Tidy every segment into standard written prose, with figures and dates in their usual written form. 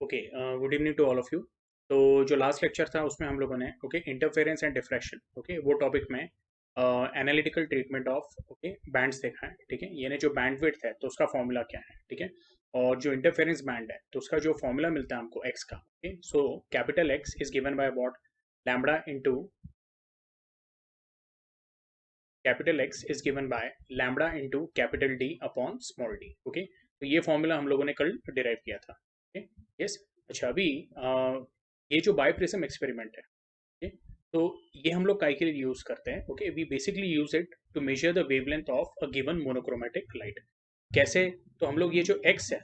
Okay, good evening to all of you. तो जो last lecture था उसमें हम लोगों ने इंटरफेरेंस एंड डिफ्रैक्शन वो टॉपिक में एनालिटिकल ट्रीटमेंट ऑफ बैंड्स देखा है। ठीक है, यानी जो बैंडविड्थ है तो उसका फॉर्मूला क्या है। ठीक है, और जो इंटरफेरेंस बैंड है तो उसका जो फॉर्मूला मिलता है हमको एक्स का। Okay, so capital x is given by what, lambda into capital x is given by lambda into capital D upon small D. Okay, तो ये फॉर्मूला हम लोगों ने कल डिराइव किया था। Okay, yes. अच्छा, अभी ये जो बायप्रिज्म एक्सपेरिमेंट है, ओके, तो ये हम लोग काय के लिए यूज करते हैं। Okay, we basically use it to measure the wavelength of a given monochromatic light. कैसे? तो हम लोग ये जो एक्स है,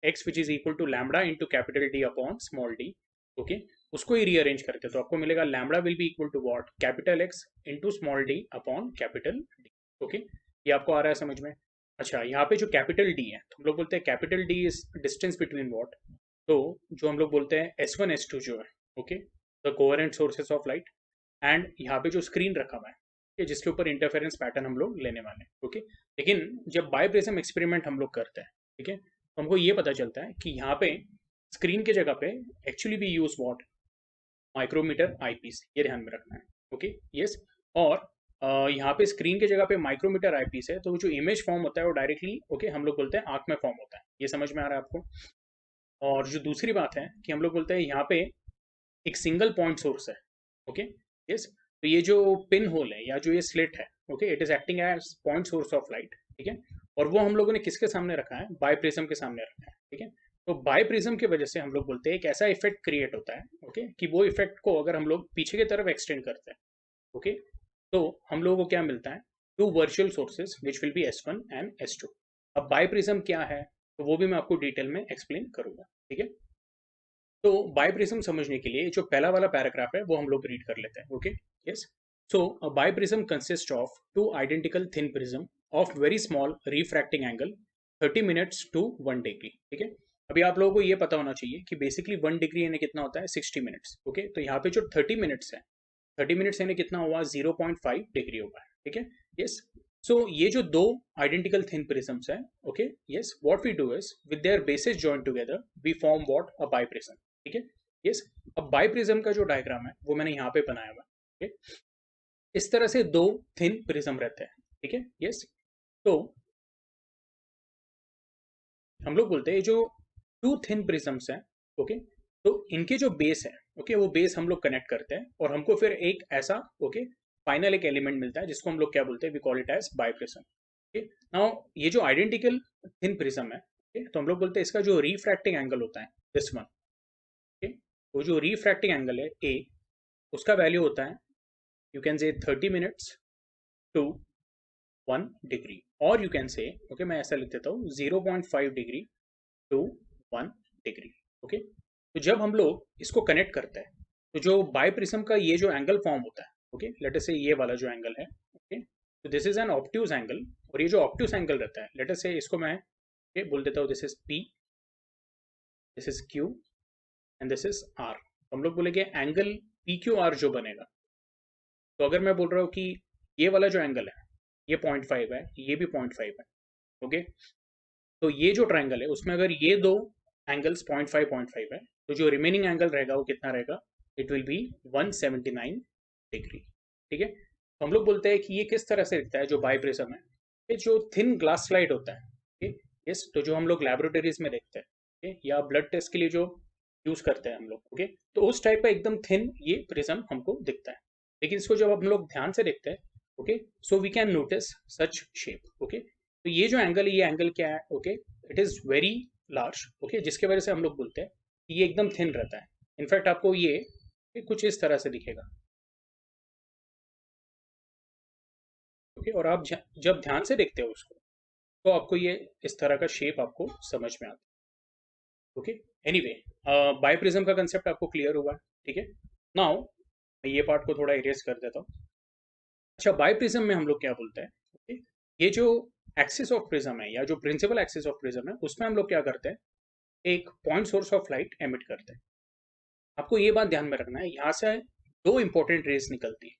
X which is equal to lambda into capital D upon small D, okay, उसको ही रीअरेंज करते हैं तो आपको मिलेगा lambda will be equal to what, capital X into small D upon capital D. Okay, ये आपको आ रहा है समझ में? अच्छा, यहाँ पे जो कैपिटल डी है तो हम लोग बोलते हैं capital D is distance between what, तो जो हम लोग बोलते हैं S1 S2 जो है, okay, the coherent sources of light, and यहाँ पे जो स्क्रीन रखा हुआ है जिसके ऊपर इंटरफेरेंस पैटर्न हम लोग लेने वाले हैं। ओके, लेकिन जब बायप्रिज्म एक्सपेरिमेंट हम लोग करते हैं, ठीक है, तो हमको ये पता चलता है कि यहाँ पे स्क्रीन के जगह पे एक्चुअली भी यूज व्हाट, माइक्रोमीटर आईपीस, ये ध्यान में रखना है। Okay, yes. और यहाँ पे स्क्रीन के जगह पे माइक्रोमीटर आईपीस है तो जो इमेज फॉर्म होता है वो डायरेक्टली हम लोग बोलते हैं आंख में फॉर्म होता है। ये समझ में आ रहा है आपको? और जो दूसरी बात है कि हम लोग बोलते हैं यहाँ पे एक सिंगल पॉइंट सोर्स है। Okay, yes. तो ये जो पिन होल है या जो ये स्लिट है, okay, it is acting as point source of light. ठीक है, और वो हम लोगों ने किसके सामने रखा है? बायप्रिज्म के सामने रखा है। ठीक है, तो बायप्रिज्म की वजह से हम लोग बोलते हैं एक ऐसा इफेक्ट क्रिएट होता है, ओके, कि वो इफेक्ट को अगर हम लोग पीछे की तरफ एक्सटेंड करते हैं, ओके, तो हम लोगों को क्या मिलता है? Two virtual sources which will be S1 and S2। अब बायप्रिज्म क्या है तो वो भी मैं आपको डिटेल में एक्सप्लेन करूंगा। ठीक है, तो बायप्रिज्म समझने के लिए जो पहला वाला पैराग्राफ है वो हम लोग रीड कर लेते हैं। Okay, yes. So a biprism consist of two identical thin prism of very small refracting angle 30 minutes to 1 degree. ठीक है, अभी आप लोगों को ये पता होना चाहिए कि बेसिकली 1 डिग्री यानी कितना होता है? 60 मिनट्स। ओके, तो यहाँ पे जो 30 मिनट्स है, 30 मिनट्स यानी कितना हुआ? 0.5 डिग्री होगा। ठीक है, यस। सो ये जो दो आइडेंटिकल थिन प्रिज्म्स है, okay, yes, what we do is with their bases join together we form what, a biprism. ठीक है, यस। अब बायप्रिज्म का जो डायग्राम है वो मैंने यहाँ पे बनाया हुआ है। okay? इस तरह से दो थिन प्रिज्म रहते हैं। ठीक है, यस। तो हम लोग बोलते हैं जो टू थिन प्रिज्म्स हैं, ओके, तो इनके जो बेस है, ओके, वो बेस हम लोग कनेक्ट करते हैं और हमको फिर एक ऐसा, ओके, फाइनल एक एलिमेंट मिलता है जिसको हम लोग क्या बोलते हैं? We call it as biprism. Okay, now ये जो आइडेंटिकल थिन प्रिज्म है, ओके, तो हम लोग बोलते हैं इसका जो रिफ्रैक्टिंग एंगल होता है, दिस वन, ओके, वो जो रिफ्रैक्टिंग एंगल है ए, उसका वैल्यू होता है, you can say 30 minutes to 1 degree, और यू कैन से, ओके, मैं ऐसा लिख देता हूँ, 0.5 डिग्री टू 1 डिग्री। ओके, तो जब हम लोग इसको कनेक्ट करते हैं तो जो बायप्रिज्म का ये जो एंगल फॉर्म होता है, ओके, लेट अस से ये वाला जो एंगल है, ओके, तो this is an obtuse angle, और ये जो ऑब्ट्यूज एंगल रहता है, लेट अस से इसको मैं बोल देता हूँ, this is P, this is Q, and this is R. हम लोग बोलेंगे एंगल पी क्यू आर जो बनेगा, तो अगर मैं बोल रहा हूँ कि ये वाला जो एंगल है ये 0.5 है, ये भी 0.5 है, ओके, तो ये जो ट्राइंगल है उसमें अगर ये दो एंगल्स 0.5 है तो जो रिमेनिंग एंगल रहेगा वो कितना रहेगा? It will B 179 degree. ठीक है, तो हम लोग बोलते हैं कि ये किस तरह से दिखता है जो बायप्रिज्म है? ये जो थिन ग्लास स्लाइड होता है, ठीक, यस, तो जो हम लोग लैबोरेटरीज में देखते हैं, ठीक, या ब्लड टेस्ट के लिए जो यूज करते हैं हम लोग, ओके, तो उस टाइप का एकदम थिन ये प्रिज्म हमको दिखता है। लेकिन इसको जब हम लोग ध्यान से देखते हैं, okay, so we can notice such shape. Okay, तो ये जो एंगल है ये एंगल क्या है? Okay, it is very large, okay, जिसके वजह से हम लोग बोलते हैं कि ये एकदम थिन रहता है। इनफैक्ट आपको ये कुछ इस तरह से दिखेगा। ओके, और आप जब ध्यान से देखते हो उसको तो आपको ये इस तरह का शेप आपको समझ में आता है। ओके, एनीवे, बायप्रिज्म का कंसेप्ट आपको क्लियर हुआ? ठीक है, नाउ मैं ये पार्ट को थोड़ा इरेज कर देता हूँ। अच्छा, बायप्रिज्म में हम लोग क्या बोलते हैं? ओके, ये जो एक्सिस ऑफ प्रिज्म है या जो प्रिंसिपल एक्सिस ऑफ प्रिज्म है उसमें हम लोग क्या करते हैं? एक point source of light emit करते हैं। आपको ये बात ध्यान में रखना है, यहाँ से दो इंपॉर्टेंट रेज निकलती है।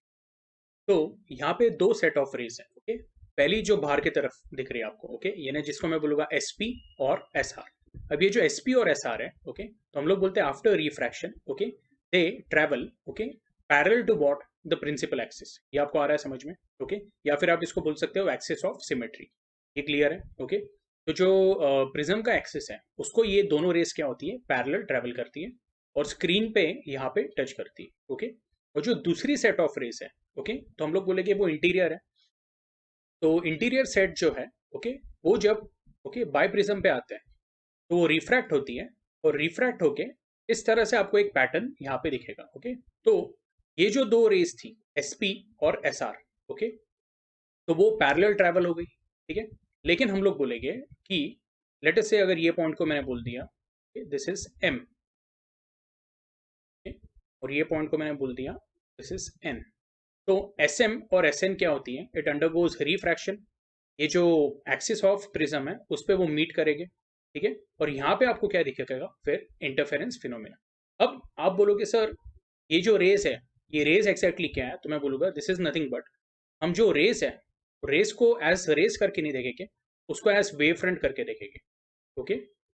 तो यहाँ पे दो सेट ऑफ रेज है। ओके, पहली जो बाहर की तरफ दिख रही है आपको, ओके, ये ना जिसको मैं बोलूंगा SP और SR। अब ये जो एसपी और एसआर है, ओके, तो हम लोग बोलते हैं after refraction, okay, they travel, okay, parallel to what, the principal axis. ये आपको आ रहा है समझ में, ओके, या फिर आप इसको बोल सकते हो एक्सिस ऑफ सिमेट्री। ये क्लियर है, ओके। तो जो प्रिज्म का एक्सिस है उसको ये दोनों रेस क्या होती है, पैरेलल ट्रेवल करती है और स्क्रीन पे यहाँ पे टच करती है, ओके। और जो दूसरी सेट ऑफ रेस है, ओके, तो हम लोग बोलेंगे वो इंटीरियर है। तो इंटीरियर सेट जो है, ओके, वो जब ओके बाय प्रिज्म पे आते हैं तो वो रिफ्रैक्ट होती है और रिफ्रैक्ट होके इस तरह से आपको एक पैटर्न यहाँ पे दिखेगा, ओके। तो ये जो दो रेस थी, एसपी और एसआर, ओके, तो वो पैरेलल ट्रैवल हो गई, ठीक है। लेकिन हम लोग बोलेंगे कि लेट अस से अगर ये पॉइंट को मैंने बोल दिया दिस इज एम, और ये पॉइंट को मैंने बोल दिया दिस इज एन, तो एस एम और एस एन क्या होती है, इट अंडरगोज रिफ्रैक्शन। ये जो एक्सिस ऑफ प्रिज्म है उस पर वो मीट करेंगे, ठीक है। और यहाँ पे आपको क्या दिखेगा, फिर इंटरफेरेंस फिनोमेना। अब आप बोलोगे सर ये जो रेस है, ये रेस एक्जैक्टली क्या है, तो मैं बोलूंगा दिस इज नथिंग बट, हम जो रेस है, रेस को एज रेस करके नहीं देखेंगे, उसको एज वेव फ्रंट करके देखेंगे, ओके।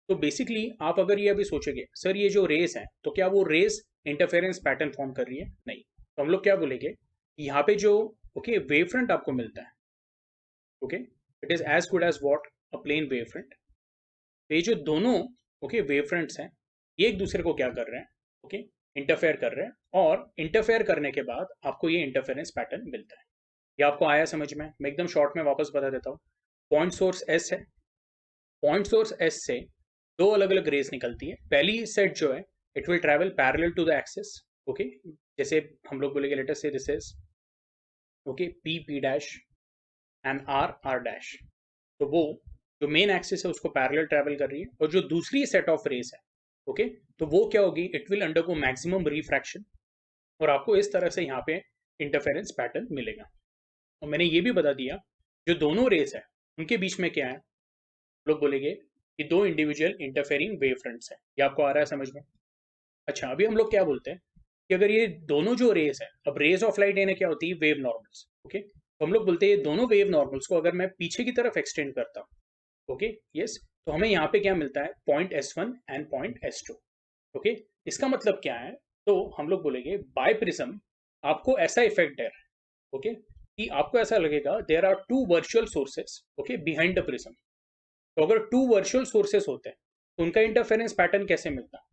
तो बेसिकली आप अगर ये अभी सोचोगे सर ये जो रेस है तो क्या वो रेस इंटरफेरेंस पैटर्न फॉर्म कर रही है, नहीं, तो हम लोग क्या बोलेंगे, यहाँ पे जो ओके वेव फ्रंट आपको मिलता है, okay, it is as good as what, a plane wave front. तो ये जो दोनों ओके वेव फ्रंट्स हैं ये एक दूसरे को क्या कर रहे हैं, ओके, इंटरफेयर कर रहे हैं, और इंटरफेयर करने के बाद आपको ये इंटरफेरेंस पैटर्न मिलता है। ये आपको आया समझ में, मैं एकदम शॉर्ट में वापस बता देता हूँ। पॉइंट सोर्स एस है, पॉइंट सोर्स एस से दो अलग अलग रेस निकलती है। पहली सेट जो है it will travel parallel to the axis, okay, जैसे हम लोग बोलेंगे let us say this is okay P P dash and R R dash, तो वो जो मेन एक्सिस है उसको पैरेलल ट्रैवल कर रही है। और जो दूसरी सेट ऑफ रेस है, ओके, तो वो क्या होगी, it will undergo maximum refraction, और आपको इस तरह से यहाँ पे इंटरफेरेंस पैटर्न मिलेगा। और मैंने ये भी बता दिया जो दोनों रेस है उनके बीच में क्या है, लोग बोलेंगे कि दो इंडिविजुअल इंटरफेयरिंग वेव फ्रंट्स है। ये आपको आ रहा है समझ में। अच्छा, अभी हम लोग क्या बोलते हैं कि अगर ये दोनों जो रेस है, अब रेस ऑफ लाइट यानी क्या होती है, वेव नॉर्मल्स, ओके, तो हम लोग बोलते हैं ये दोनों वेव नॉर्मल्स को अगर मैं पीछे की तरफ एक्सटेंड करता हूँ, ओके, यस, तो हमें यहाँ पे क्या मिलता है, point S1 and point S2, okay. इसका मतलब क्या है, तो हम लोग बोलेंगे बाय प्रिज्म आपको ऐसा इफेक्ट है, ओके, कि आपको ऐसा लगेगा there are two virtual sources, okay, behind the prism. तो अगर टू वर्चुअल सोर्सेस होते हैं तो उनका इंटरफेरेंस पैटर्न कैसे मिलता है,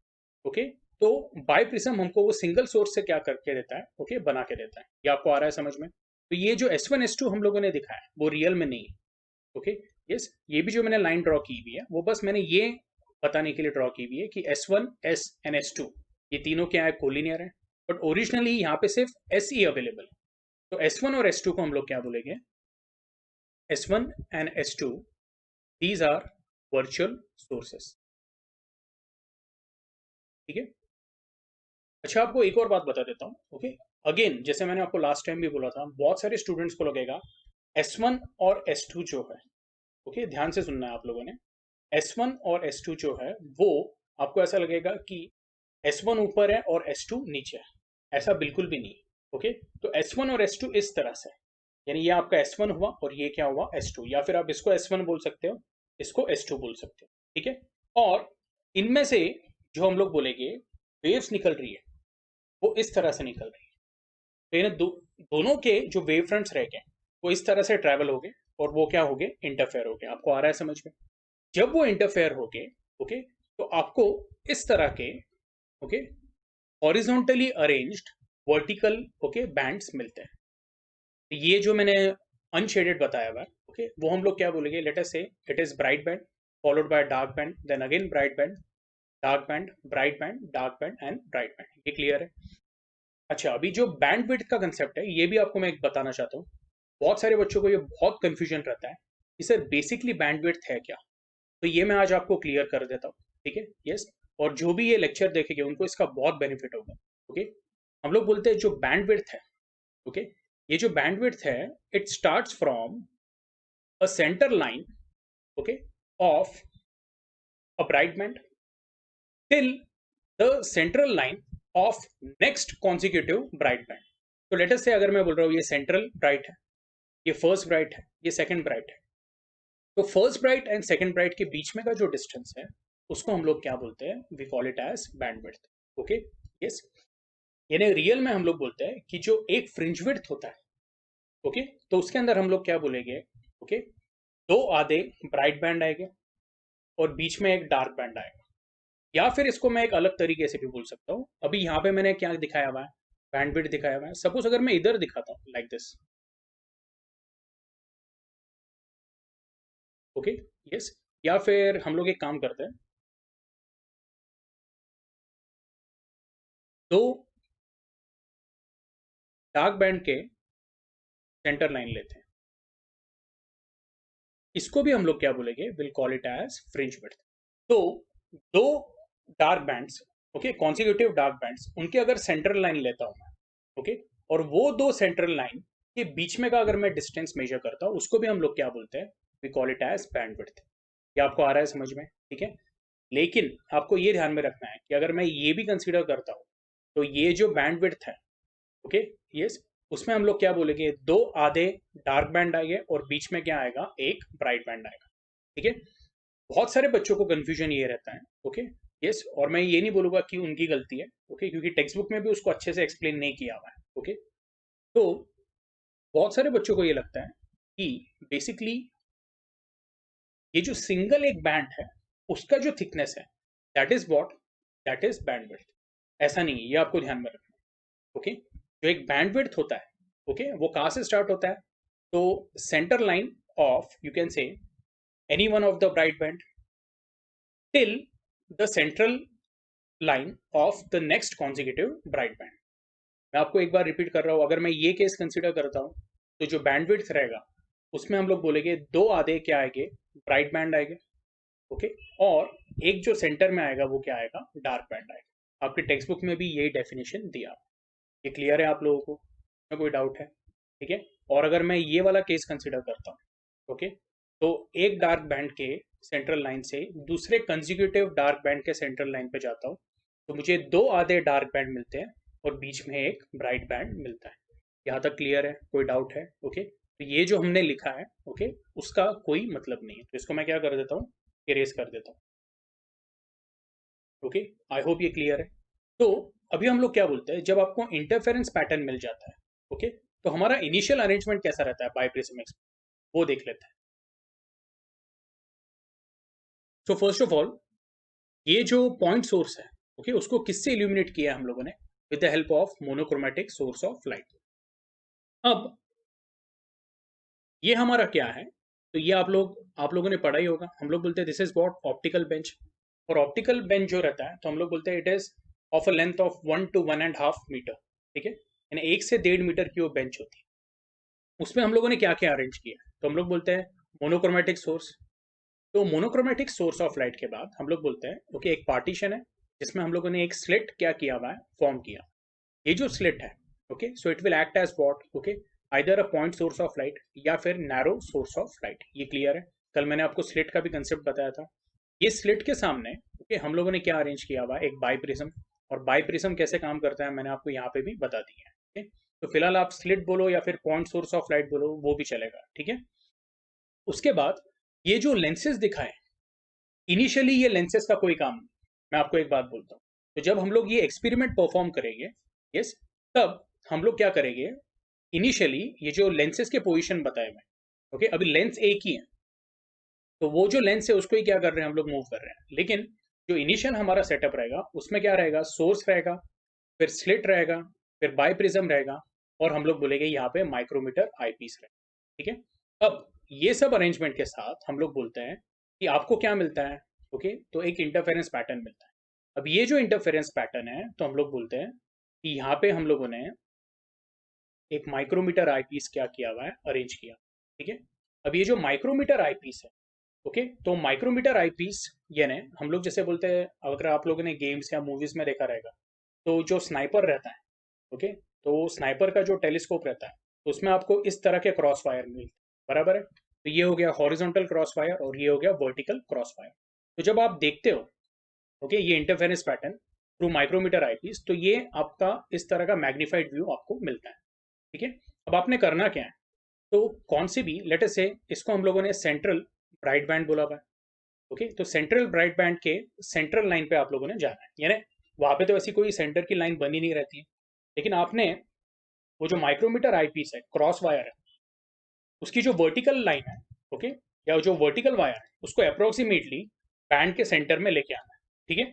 ओके। तो बाय प्रिज्म हमको वो सिंगल सोर्स से क्या करके देता है, ओके, बना के देता है। ये आपको आ रहा है समझ में। तो ये जो S1 S2 हम लोगों ने दिखाया है वो रियल में नहीं है, ओके, यस। ये भी जो मैंने लाइन ड्रॉ की हुई है वो बस मैंने ये बताने के लिए ड्रॉ की हुई है कि S1 S एंड S2 ये तीनों क्या है, कोलिनियर है, बट ओरिजिनली यहाँ पे सिर्फ SE अवेलेबल है। तो S1 और S2 को हम लोग क्या बोलेंगे, S1 and S2 these are virtual sources, ठीक है। अच्छा, आपको एक और बात बता देता हूँ, ओके। अगेन जैसे मैंने आपको लास्ट टाइम भी बोला था, बहुत सारे स्टूडेंट्स को लगेगा S1 और S2 जो है, ओके, ध्यान से सुनना है आप लोगों ने, S1 और S2 जो है वो आपको ऐसा लगेगा कि S1 ऊपर है और S2 नीचे है। ऐसा बिल्कुल भी नहीं, ओके। तो S1 और S2 इस तरह से, यानी ये आपका S1 हुआ और ये क्या हुआ, S2, या फिर आप इसको S1 बोल सकते हो, इसको S2 बोल सकते हो, ठीक है। और इनमें से जो हम लोग बोलेंगे वेव्स निकल रही है वो इस तरह से निकल रही है। तो इन्हें दोनों के जो वेव फ्रंट्स रह गए वो इस तरह से ट्रैवल हो गए और वो क्या हो गए, इंटरफेयर हो गए। आपको आ रहा है समझ में। जब वो इंटरफेयर हो गए, ओके, तो आपको इस तरह के okay horizontally arranged vertical okay bands मिलते हैं। तो ये जो मैंने अनशेडेड बताया हुआ, ओके, वो हम लोग क्या बोलेंगे, let us say it is bright band followed by dark band, then again bright band, dark band, bright band, dark band and bright band. ये क्लियर है। अच्छा, अभी जो बैंड विड्थ का कंसेप्ट है ये भी आपको मैं एक बताना चाहता हूँ। बहुत सारे बच्चों को ये बहुत कंफ्यूजन रहता है कि सर बेसिकली बैंड विड्थ है क्या, तो ये मैं आज आपको क्लियर कर देता हूँ, ठीक है, यस। और जो भी ये लेक्चर देखेंगे उनको इसका बहुत बेनिफिट होगा, ओके। हम लोग बोलते हैं जो बैंड विड्थ है, ओके, ये जो बैंड विड्थ है it starts from a centre line, okay, of a bright band till the central line of next consecutive bright band. तो लेट अस से अगर मैं बोल रहा हूँ ये सेंट्रल ब्राइट है, ये फर्स्ट ब्राइट है, ये सेकंड ब्राइट है, तो first bright and second bright के बीच में का जो डिस्टेंस है उसको हम लोग क्या बोलते हैं, we call it as bandwidth. Okay, yes. यानी रियल में हम लोग बोलते हैं कि जो एक फ्रिंज विड्थ होता है, ओके, तो उसके अंदर हम लोग क्या बोलेंगे, ओके, दो आधे ब्राइट बैंड आएंगे और बीच में एक डार्क बैंड आएगा। या फिर इसको मैं एक अलग तरीके से भी बोल सकता हूँ। अभी यहाँ पे मैंने क्या दिखाया हुआ है, बैंडविड्थ दिखाया हुआ है। सपोज अगर मैं इधर दिखाता हूँ लाइक दिस, ओके, यस। या फिर हम लोग एक काम करते हैं, दो डार्क बैंड के सेंटर लाइन लेते हैं, इसको भी हम लोग क्या बोलेंगे, will call it as fringe width. तो दो dark bands, okay, consecutive dark bands, उनके अगर सेंट्रल लाइन लेता हूं मैं, ओके, और वो दो सेंट्रल लाइन के बीच में का अगर मैं डिस्टेंस मेजर करता हूं, उसको भी हम लोग क्या बोलते हैं, we call it as bandwidth. ये आपको आ रहा है समझ में, ठीक है। लेकिन आपको ये ध्यान में रखना है कि अगर मैं ये भी कंसीडर करता हूँ, तो ये जो बैंडविड्थ है, ओके, यस, उसमें हम लोग क्या बोलेंगे, दो आधे डार्क बैंड आएंगे और बीच में क्या आएगा, एक ब्राइट बैंड आएगा, ठीक है। बहुत सारे बच्चों को कंफ्यूजन ये रहता है, ओके, यस। और मैं ये नहीं बोलूंगा कि उनकी गलती है, ओके, क्योंकि टेक्स्ट बुक में भी उसको अच्छे से एक्सप्लेन नहीं किया हुआ है, ओके। तो बहुत सारे बच्चों को ये लगता है कि बेसिकली ये जो सिंगल एक बैंड है, उसका जो थिकनेस है, that is what, that is bandwidth. ऐसा नहीं है, ये आपको ध्यान में रखना है, ओके। जो एक बैंडविड्थ होता है, ओके, वो कहाँ से स्टार्ट होता है, तो centre line of, you can से, any one of the bright band till the central line of the next consecutive bright band. मैं आपको एक बार रिपीट कर रहा हूं, अगर मैं ये केस कंसीडर करता हूं, तो जो बैंडविड्थ रहेगा उसमें हम लोग बोलेंगे दो आधे क्या आएंगे, ब्राइट बैंड आएंगे, ओके, और एक जो सेंटर में आएगा वो क्या आएगा, डार्क बैंड आएगा। आपके टेक्स्ट बुक में भी यही डेफिनेशन दिया। ये क्लियर है आप लोगों को, में कोई डाउट है, ठीक है। और अगर मैं ये वाला केस कंसीडर करता हूँ, ओके, तो एक डार्क बैंड के सेंट्रल लाइन से दूसरे कंजिक्यूटिव डार्क बैंड के सेंट्रल लाइन पे जाता हूँ, तो मुझे दो आधे डार्क बैंड मिलते हैं और बीच में एक ब्राइट बैंड मिलता है। यहाँ तक क्लियर है, कोई डाउट है, ओके। तो ये जो हमने लिखा है, ओके, उसका कोई मतलब नहीं है, तो इसको मैं क्या कर देता हूँ, इरेज कर देता हूँ, ओके। आई होप ये क्लियर है। तो अभी हम लोग क्या बोलते हैं, जब आपको इंटरफेरेंस पैटर्न मिल जाता है, ओके, तो हमारा इनिशियल अरेंजमेंट कैसा रहता है बाइप्रिज्म, वो देख लेते हैं। सो फर्स्ट ऑफ ऑल, ये जो पॉइंट सोर्स है, ओके, उसको किससे इल्यूमिनेट किया है हम लोगों ने, with the help of monochromatic source of light. अब ये हमारा क्या है, तो ये आप लोगों ने पढ़ा ही होगा, हम लोग बोलते हैं this is what, optical bench. और ऑप्टिकल बेंच जो रहता है, तो हम लोग बोलते हैं it is of a length of 1 to 1.5 metre, ठीक है, यानी 1 से 1.5 मीटर की वो बेंच होती है। उसमें हम लोगों ने क्या क्या अरेंज किया है, तो हम लोग बोलते हैं मोनोक्रोमेटिक सोर्स। तो मोनोक्रोमेटिक सोर्स ऑफ लाइट के बाद हम लोग बोलते हैं ओके, एक पार्टीशन है जिसमें हम लोगों ने एक स्लिट क्या किया हुआ है, फॉर्म किया। ये जो स्लिट है, okay, so it will act as what, okay, either a point source of light या फिर नैरो सोर्स ऑफ लाइट। ये क्लियर है, कल मैंने आपको स्लिट का भी कंसेप्ट बताया था। ये स्लिट के सामने, ओके, हम लोगों ने क्या अरेंज किया हुआ है, एक बाई प्रिज्म। और बाई प्रिज्म कैसे काम करता है मैंने आपको यहाँ पे भी बता दिया है, ओके। तो फिलहाल आप स्लिट बोलो या फिर पॉइंट सोर्स ऑफ लाइट बोलो, वो भी चलेगा, ठीक है। उसके बाद ये जो लेंसेज दिखाए, इनिशियली ये लेंसेज का कोई काम नहीं। मैं आपको एक बात बोलता हूँ, तो जब हम लोग ये एक्सपेरिमेंट परफॉर्म करेंगे, यस, तब हम लोग क्या करेंगे, इनिशियली ये जो लेंसेज के पोजीशन बताए हुए, ओके, अभी लेंस एक ही है, तो वो जो लेंस है उसको ही क्या कर रहे हैं हम लोग, मूव कर रहे हैं। लेकिन जो इनिशियल हमारा सेटअप रहेगा उसमें क्या रहेगा, सोर्स रहेगा, फिर स्लिट रहेगा, फिर बाई प्रिज्म रहेगा, और हम लोग बोलेंगे यहाँ पे माइक्रोमीटर आईपीस रहेगा, ठीक है। अब ये सब अरेंजमेंट के साथ हम लोग बोलते हैं कि आपको क्या मिलता है, ओके, तो एक इंटरफेरेंस पैटर्न मिलता है। अब ये जो इंटरफेरेंस पैटर्न है, तो हम लोग बोलते हैं कि यहाँ पे हम लोगों ने एक माइक्रोमीटर आईपीस क्या किया हुआ है, अरेंज किया, ठीक है। अब ये जो माइक्रोमीटर आईपीस है, ओके, तो माइक्रोमीटर आईपीस यानी हम लोग जैसे बोलते हैं, अगर आप लोगों ने गेम्स या मूवीज में देखा रहेगा, तो जो स्नाइपर रहता है, ओके, तो स्नाइपर का जो टेलीस्कोप रहता है, तो उसमें आपको इस तरह के क्रॉस फायर मिलते हैं, बराबर है। तो ये हो गया हॉरिजॉन्टल क्रॉस फायर और ये हो गया वर्टिकल क्रॉस फायर। तो जब आप देखते हो, ओके, ये interference pattern through micrometer eyepiece, तो ये आपका इस तरह का मैग्नीफाइड व्यू आपको मिलता है, ठीक है। अब आपने करना क्या है, तो कौन सी भी लेट अस से, इसको हम लोगों ने सेंट्रल ब्राइट बैंड बोला हुआ है, ओके, तो सेंट्रल ब्राइट बैंड के सेंट्रल लाइन पे आप लोगों ने जाना है, यानी वहां पे तो ऐसी कोई सेंटर की लाइन बनी नहीं रहती है, लेकिन आपने वो जो माइक्रोमीटर आईपीस है, क्रॉस वायर है, उसकी जो वर्टिकल लाइन है, ओके, या जो वर्टिकल वायर है, उसको अप्रोक्सीमेटली बैंड के सेंटर में लेके आना है, ठीक है।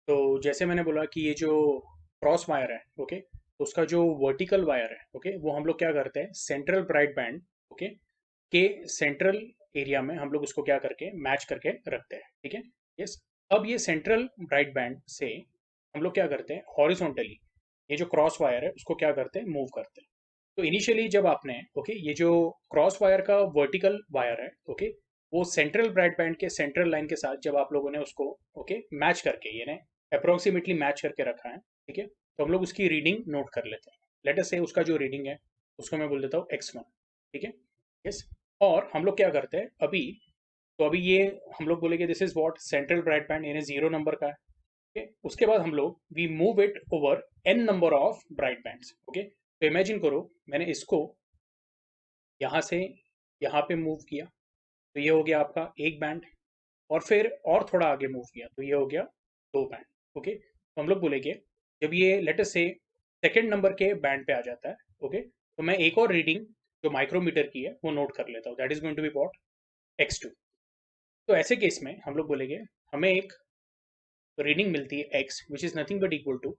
तो जैसे मैंने बोला कि ये जो क्रॉस वायर है, ओके, उसका जो वर्टिकल वायर है, ओके, वो हम लोग क्या करते हैं, सेंट्रल ब्राइट बैंड, ओके, के सेंट्रल एरिया में हम लोग उसको क्या करके मैच करके रखते हैं, ठीक है। यस, अब ये सेंट्रल ब्राइट बैंड से हम लोग क्या करते हैं, हॉरिजॉन्टली ये जो क्रॉस वायर है उसको क्या करते हैं, मूव करते हैं। तो इनिशियली जब आपने, ओके, ये जो क्रॉस वायर का वर्टिकल वायर है, ओके, वो सेंट्रल ब्राइट बैंड के सेंट्रल लाइन के साथ जब आप लोगों ने उसको, ओके, मैच करके ये अप्रोक्सीमेटली मैच करके रखा है, ठीक है, तो हम लोग उसकी रीडिंग नोट कर लेते हैं। लेट अस से उसका जो रीडिंग है उसको मैं बोल देता हूँ x1, ठीक है। यस, और हम लोग क्या करते हैं अभी, तो अभी ये हम लोग बोलेंगे this is what central bright band, यानी 0 नंबर का है, ओके। उसके बाद हम लोग we move it over n number of bright bands, okay. तो इमेजिन करो मैंने इसको यहाँ से यहाँ पे मूव किया, तो ये हो गया आपका एक बैंड, और फिर और थोड़ा आगे मूव किया तो ये हो गया दो बैंड, ओके। तो हम लोग बोलेंगे जब ये लेटर से सेकेंड नंबर के बैंड पे आ जाता है, ओके, तो मैं एक और रीडिंग जो माइक्रोमीटर की है वो नोट कर लेता हूँ, that is going to be what, x2। तो ऐसे केस में हम लोग बोलेंगे हमें एक रीडिंग मिलती है x which is nothing but equal to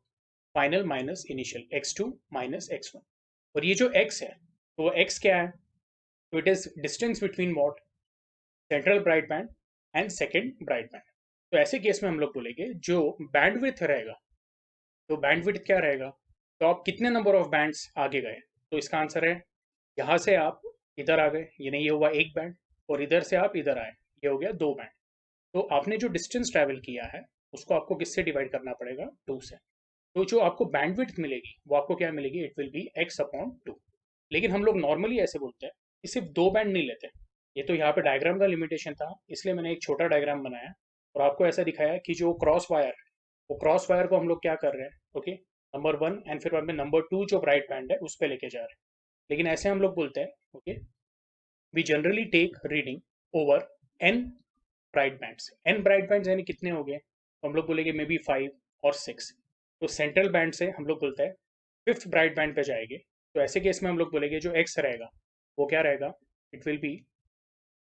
final minus initial x2 minus x1। और ये जो x है तो वो x क्या है, तो it is distance between what, central bright band and second bright band. तो ऐसे केस में हम लोग बोलेंगे जो बैंडविड्थ रहेगा, तो बैंडविड्थ क्या रहेगा, तो आप कितने नंबर ऑफ बैंड्स आगे गए, तो इसका आंसर है यहाँ से आप इधर आ गए, यानी ये हुआ एक बैंड, और इधर से आप इधर आए, ये हो गया दो बैंड। तो आपने जो डिस्टेंस ट्रैवल किया है उसको आपको किससे डिवाइड करना पड़ेगा, 2 से। तो जो आपको बैंडविड्थ मिलेगी वो आपको क्या मिलेगी, इट विल बी x/2। लेकिन हम लोग नॉर्मली ऐसे बोलते हैं कि सिर्फ दो बैंड नहीं लेते, ये तो यहाँ पे डायग्राम का लिमिटेशन था इसलिए मैंने एक छोटा डायग्राम बनाया और आपको ऐसा दिखाया कि जो क्रॉस वायर, वो क्रॉस वायर को हम लोग क्या कर रहे हैं, ओके, नंबर 1 एंड फिर बाद में नंबर 2 जो ब्राइट बैंड है उस पर लेके जा रहे हैं। लेकिन ऐसे हम लोग बोलते हैं, okay, we generally take reading over n bright bands. n bright bands यानी कितने हो गए, तो हम लोग बोलेंगे मे बी 5 और 6। तो सेंट्रल बैंड से हम लोग बोलते हैं फिफ्थ ब्राइट बैंड पे जाएंगे, तो ऐसे केस में हम लोग बोलेंगे जो x रहेगा वो क्या रहेगा, it will B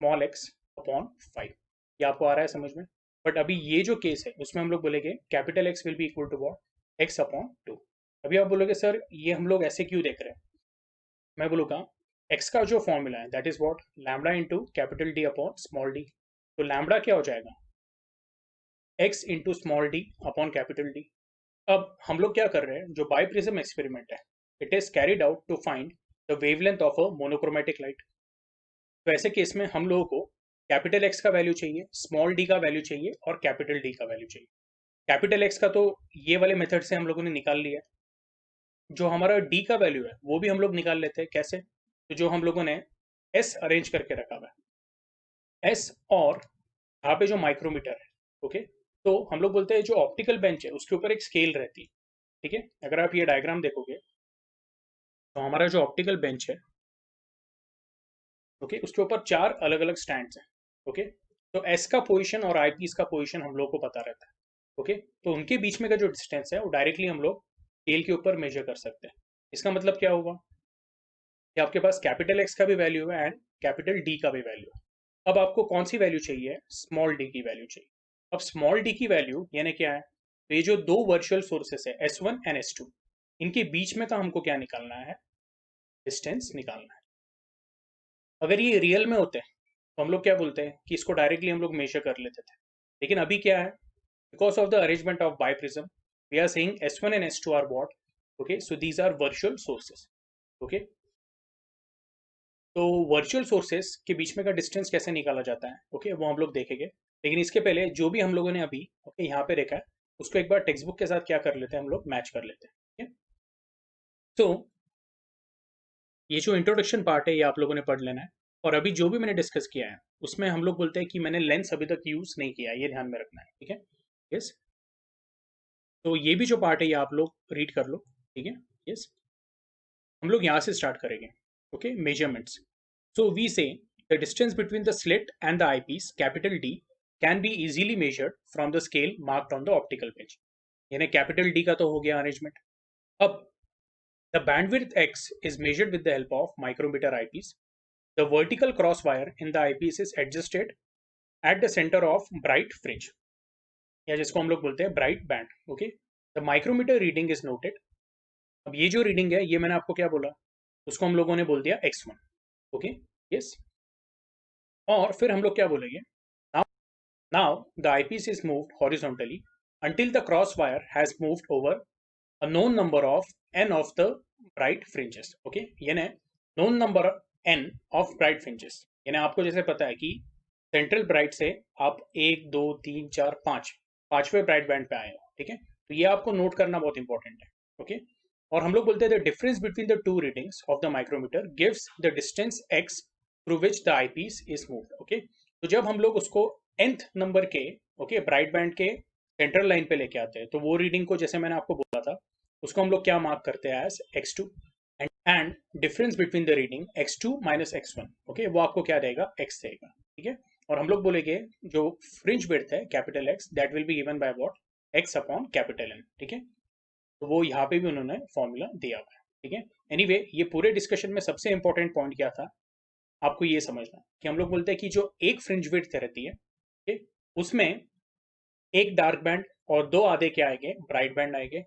small x/5। ये आपको आ रहा है समझ में। बट अभी ये जो केस है उसमें हम लोग बोलेंगे capital X will be equal to what, x/2। अभी आप बोलोगे सर ये हम लोग ऐसे क्यों देख रहे हैं, मैं बोलूँगा x का जो फॉर्मूला है that is what, lambda into capital D upon small D. तो लैम्बडा क्या हो जाएगा, x into small D upon capital D. अब हम लोग क्या कर रहे हैं, जो बाइप्रिज्म एक्सपेरिमेंट है, it is carried out to find the wavelength of a monochromatic light. तो ऐसे केस में हम लोगों को कैपिटल एक्स का वैल्यू चाहिए, स्मॉल डी का वैल्यू चाहिए और कैपिटल डी का वैल्यू चाहिए। कैपिटल एक्स का तो ये वाले मेथड से हम लोगों ने निकाल लिया, जो हमारा डी का वैल्यू है वो भी हम लोग निकाल लेते हैं, कैसे, तो जो हम लोगों ने एस अरेंज करके रखा हुआ है, एस, और यहाँ पे जो माइक्रोमीटर है, ओके, तो हम लोग बोलते हैं जो ऑप्टिकल बेंच है उसके ऊपर एक स्केल रहती है, ठीक है। अगर आप ये डायग्राम देखोगे तो हमारा जो ऑप्टिकल बेंच है, ओके, उसके ऊपर चार अलग अलग स्टैंड्स हैं, ओके। तो एस का पोजीशन और आई पीस का पोजीशन हम लोग को पता रहता है, ओके। तो उनके बीच में का जो डिस्टेंस है वो डायरेक्टली हम लोग स्केल के ऊपर मेजर कर सकते हैं। इसका मतलब क्या होगा कि आपके पास कैपिटल एक्स का भी वैल्यू है एंड कैपिटल डी का भी वैल्यू है। अब आपको कौन सी वैल्यू चाहिए, स्मॉल डी की वैल्यू चाहिए। अब स्मॉल डी की वैल्यू यानी क्या है, तो ये जो दो वर्चुअल सोर्सेस है S1 एंड S2, इनके बीच में का हमको क्या निकालना है, डिस्टेंस निकालना है। अगर ये रियल में होते हैं तो हम लोग क्या बोलते हैं कि इसको डायरेक्टली हम लोग मेजर कर लेते थे, लेकिन अभी क्या है, because of the arrangement of biprism we are saying S1 and S2 are what, okay, so these are virtual sources, okay. तो वर्चुअल सोर्सेस के बीच में का डिस्टेंस कैसे निकाला जाता है, ओके, वो हम लोग देखेंगे। लेकिन इसके पहले जो भी हम लोगों ने अभी, ओके, यहाँ पे देखा है उसको एक बार टेक्स्ट बुक के साथ क्या कर लेते हैं, हम लोग मैच कर लेते हैं, ठीक है। तो ये जो इंट्रोडक्शन पार्ट है ये आप लोगों ने पढ़ लेना है, और अभी जो भी मैंने डिस्कस किया है उसमें हम लोग बोलते हैं कि मैंने लेंस अभी तक यूज नहीं किया, ये ध्यान में रखना है, ठीक है। यस, तो ये भी जो पार्ट है ये आप लोग रीड कर लो, ठीक है। यस, हम लोग यहाँ से स्टार्ट करेंगे, okay, measurements. So we say the distance between the slit and the eyepiece capital D can be easily measured from the scale marked on the optical page. यानी capital D का तो हो गया arrangement. अब the bandwidth X is measured with the help of micrometer eyepiece. The vertical cross wire in the eyepiece is adjusted at the centre of bright fringe, या जिसको हम लोग बोलते हैं bright band. Okay, the micrometer reading is noted. अब ये जो reading है ये मैंने आपको क्या बोला, उसको हम लोगों ने बोल दिया x1। Okay, yes. और फिर हम लोग क्या बोलेंगे, now the eyepiece is moved horizontally until the cross wire has moved over a known number of n of the bright fringes। Okay, यानी known number n of bright fringes, यानी आपको जैसे पता है कि सेंट्रल ब्राइट से आप 1 2 3 4 5 पांचवें ब्राइट बैंड पे आए हो। ठीक है, तो ये आपको नोट करना बहुत इंपॉर्टेंट है। ओके, और हम लोग बोलते हैं the difference between the two readings of the micrometer gives the distance x through which the eyepiece is moved. Okay, तो जब हम लोग उसको nth नंबर के ब्राइट बैंड के सेंट्रल लाइन पे लेके आते हैं तो वो रीडिंग को, जैसे मैंने आपको बोला था, उसको हम लोग क्या मार्क करते हैं as x2, and difference between the reading x2 minus x1, okay, वो आपको क्या देगा, x देगा। ठीक है, और हम लोग बोलेंगे जो फ्रिंज विड्थ है capital X that will be given by what, x upon capital N। ठीक है, तो वो यहाँ पे भी उन्होंने फॉर्मूला दिया हुआ है। ठीक है, एनीवे ये पूरे डिस्कशन में सबसे इंपॉर्टेंट पॉइंट क्या था, आपको ये समझना कि हम लोग बोलते हैं कि जो एक फ्रिंज विड्थ रहती है, okay, उसमें एक डार्क बैंड और दो आधे क्या आएंगे, ब्राइट बैंड आएंगे,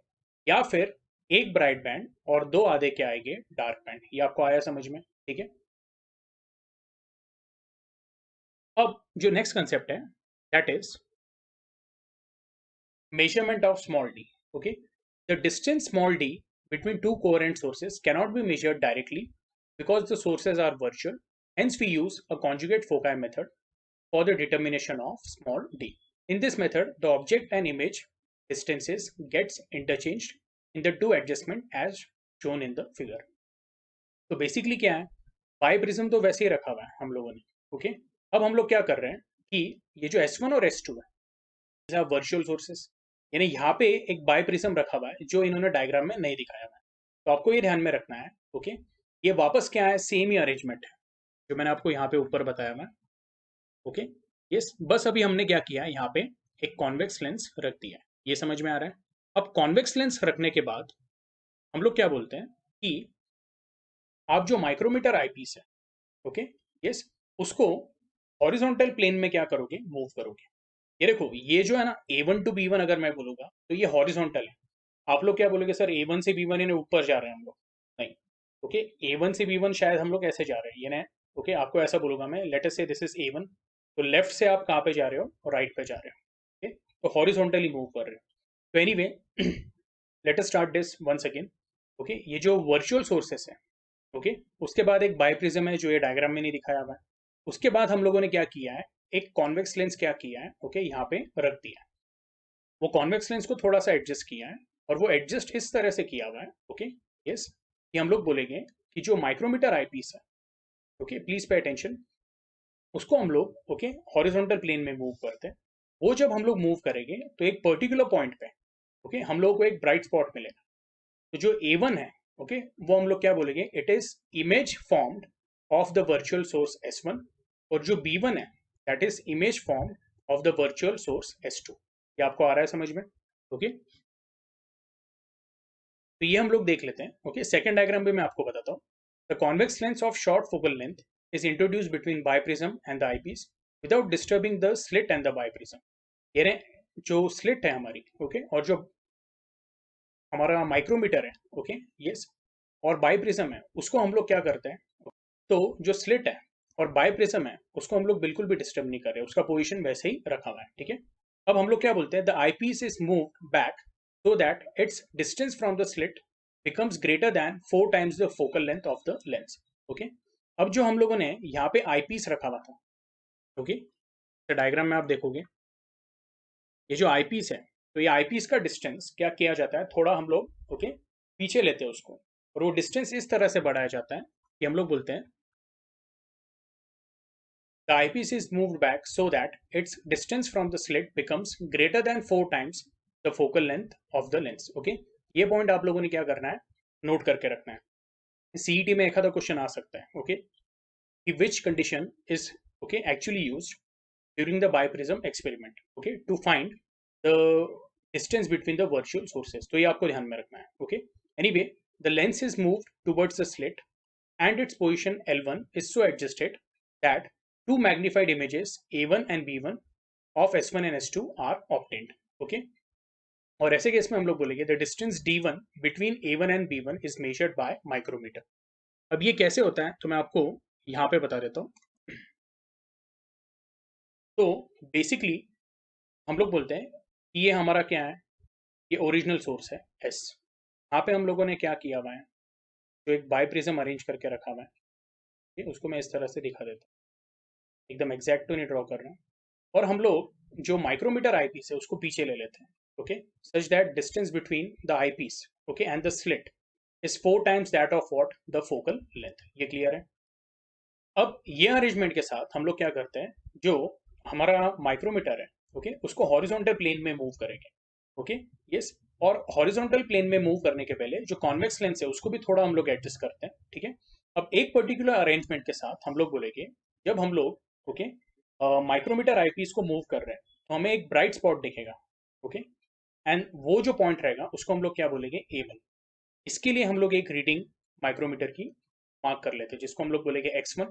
या फिर एक ब्राइट बैंड और दो आधे क्या आएंगे, डार्क बैंड। ये आपको आया समझ में? ठीक है, अब जो नेक्स्ट कंसेप्ट है that is measurement of small d। Okay, the distance small d between two coherent sources cannot be measured directly because the sources are virtual, hence we use a conjugate foci method for the determination of small d। In this method the object and image distances gets interchanged in the two adjustment as shown in the figure। तो basically क्या है, by prism तो वैसे ही रखा हुआ है हम लोगों ने। ओके, अब हम लोग क्या कर रहे हैं कि ये जो S1 और S2 है वर्चुअल सोर्सेस, यानी यहाँ पे एक बाई प्रिज्म रखा हुआ है जो इन्होंने डायग्राम में नहीं दिखाया हुआ है। तो आपको ये ध्यान में रखना है। ओके, ये वापस क्या है, सेम ही अरेंजमेंट है जो मैंने आपको यहाँ पे ऊपर बताया हुआ है। ओके, यस, बस अभी हमने क्या किया, यहाँ पे एक कॉन्वेक्स लेंस रख दिया है, ये समझ में आ रहा है। अब कॉन्वेक्स लेंस रखने के बाद हम लोग क्या बोलते हैं कि आप जो माइक्रोमीटर आईपीस है, ओके, यस, उसको हॉरिजॉन्टल प्लेन में क्या करोगे, मूव करोगे। ये देखो, ये जो है ना A1 टू B1 अगर मैं बोलूंगा तो ये हॉरिजॉन्टल है। आप लोग क्या बोलोगे, सर A1 से B1 इन्हें ऊपर जा रहे हैं हम लोग, नहीं। ओके, A1 से B1 शायद हम लोग ऐसे जा रहे हैं, ये ना। ओके, आपको ऐसा बोलूंगा मैं, late us say this is A1, तो लेफ्ट से आप कहाँ पे जा रहे हो, और राइट पे जा रहे हो। ओके, तो हॉरिजॉन्टली मूव कर रहे हो। तो anyway let us start this once again. Okay, ये जो वर्चुअल सोर्सेस है, ओके, उसके बाद एक बाइप्रिज्म है जो ये डायग्राम में नहीं दिखाया हुआ है। उसके बाद हम लोगों ने क्या किया है, एक कॉन्वेक्स लेंस क्या किया है, ओके, यहाँ पे रख दिया है। वो कॉन्वेक्स लेंस को थोड़ा सा एडजस्ट किया है, और वो एडजस्ट इस तरह से किया हुआ है, ओके, यस, कि हम लोग बोलेंगे कि जो माइक्रोमीटर आईपीस है, ओके, प्लीज पे अटेंशन, उसको हम लोग ओके हॉरिजॉन्टल प्लेन में मूव करते हैं। वो जब हम लोग मूव करेंगे तो एक पर्टिकुलर पॉइंट पे, ओके, हम लोगों को एक ब्राइट स्पॉट मिलेगा। तो जो A1 है, ओके, वो हम लोग क्या बोलेंगे, it is image formed of the virtual source S1, और जो B1 है that is image formed of the virtual source S2। ये आपको आ रहा है समझ में? ओके, तो ये हम लोग देख लेते हैं। ओके, सेकंड डायग्राम भी मैं आपको बताता हूँ। The convex lens of short focal length is introduced between biprism and the eyepiece without disturbing the slit and the biprism. ये जो स्लिट है हमारी, ओके, और जो हमारा माइक्रोमीटर है, ओके, यस, और बाइप्रिज्म है, उसको हम लोग क्या करते हैं, तो जो स्लिट है और बाइप्रिज्म है उसको हम लोग बिल्कुल भी डिस्टर्ब नहीं कर रहे, उसका पोजीशन वैसे ही रखा हुआ है। ठीक है, अब हम लोग क्या बोलते हैं, the eyepiece is moved back so that its distance from the slit becomes greater than 4 times the focal length of the lens। okay, अब जो हम लोगों ने यहाँ पे आईपीस रखा हुआ था, ओके, तो डायग्राम में आप देखोगे ये जो आईपीस है, तो ये आईपीस का डिस्टेंस क्या किया जाता है, थोड़ा हम लोग ओके पीछे लेते हैं उसको, और वो डिस्टेंस इस तरह से बढ़ाया जाता है कि हम लोग बोलते हैं the eyepiece is moved back so that its distance from the slit becomes greater than 4 times the focal length of the lens। okay, ये पॉइंट आप लोगों ने क्या करना है, नोट करके रखना है। सीईटी में एक आधा क्वेश्चन आ सकता है, ओके, कि which condition is okay actually used during the biprism experiment, okay, to find the distance between the virtual sources. तो ये आपको ध्यान में रखना है, okay. Anyway, the lens is moved towards the slit and its position L1 is so adjusted that two magnified images A1 and B1 of S1 and S2 are obtained, okay. और ऐसे case में हम लोग बोलेंगे the distance D1 between A1 and B1 is measured by micrometer. अब ये कैसे होता है तो मैं आपको यहाँ पे बता देता हूँ. तो बेसिकली हम लोग बोलते हैं कि ये हमारा क्या है, ये ओरिजिनल सोर्स है S. यहाँ पे हम लोगों ने क्या किया हुआ है, जो एक बाइप्रिज्म अरेंज करके रखा हुआ है, उसको मैं इस तरह से दिखा देता हूँ. एकदम एग्जैक्ट तो नहीं ड्रॉ कर रहा हूँ. और हम लोग जो माइक्रोमीटर आईपीस है उसको पीछे ले लेते हैं, okay, such that distance between the eyepiece, okay, and the slit is 4 times that of what the focal length. ये क्लियर है. अब ये अरेंजमेंट के साथ हम लोग क्या करते हैं, जो हमारा माइक्रोमीटर है, ओके, उसको हॉरिजॉन्टल प्लेन में मूव करेंगे, ओके, यस. और हॉरिजॉन्टल प्लेन में मूव करने के पहले जो कॉन्वेक्स लेंस है उसको भी थोड़ा हम लोग एडजस्ट करते हैं, ठीक है. अब एक पर्टिकुलर अरेंजमेंट के साथ हम लोग बोलेंगे जब हम लोग, ओके, माइक्रोमीटर आईपीस को मूव कर रहे हैं तो हमें एक ब्राइट स्पॉट दिखेगा, ओके, एंड वो जो पॉइंट रहेगा उसको हम लोग क्या बोलेंगे, A1. इसके लिए हम लोग एक रीडिंग माइक्रोमीटर की मार्क कर लेते हैं जिसको हम लोग बोलेंगे X1.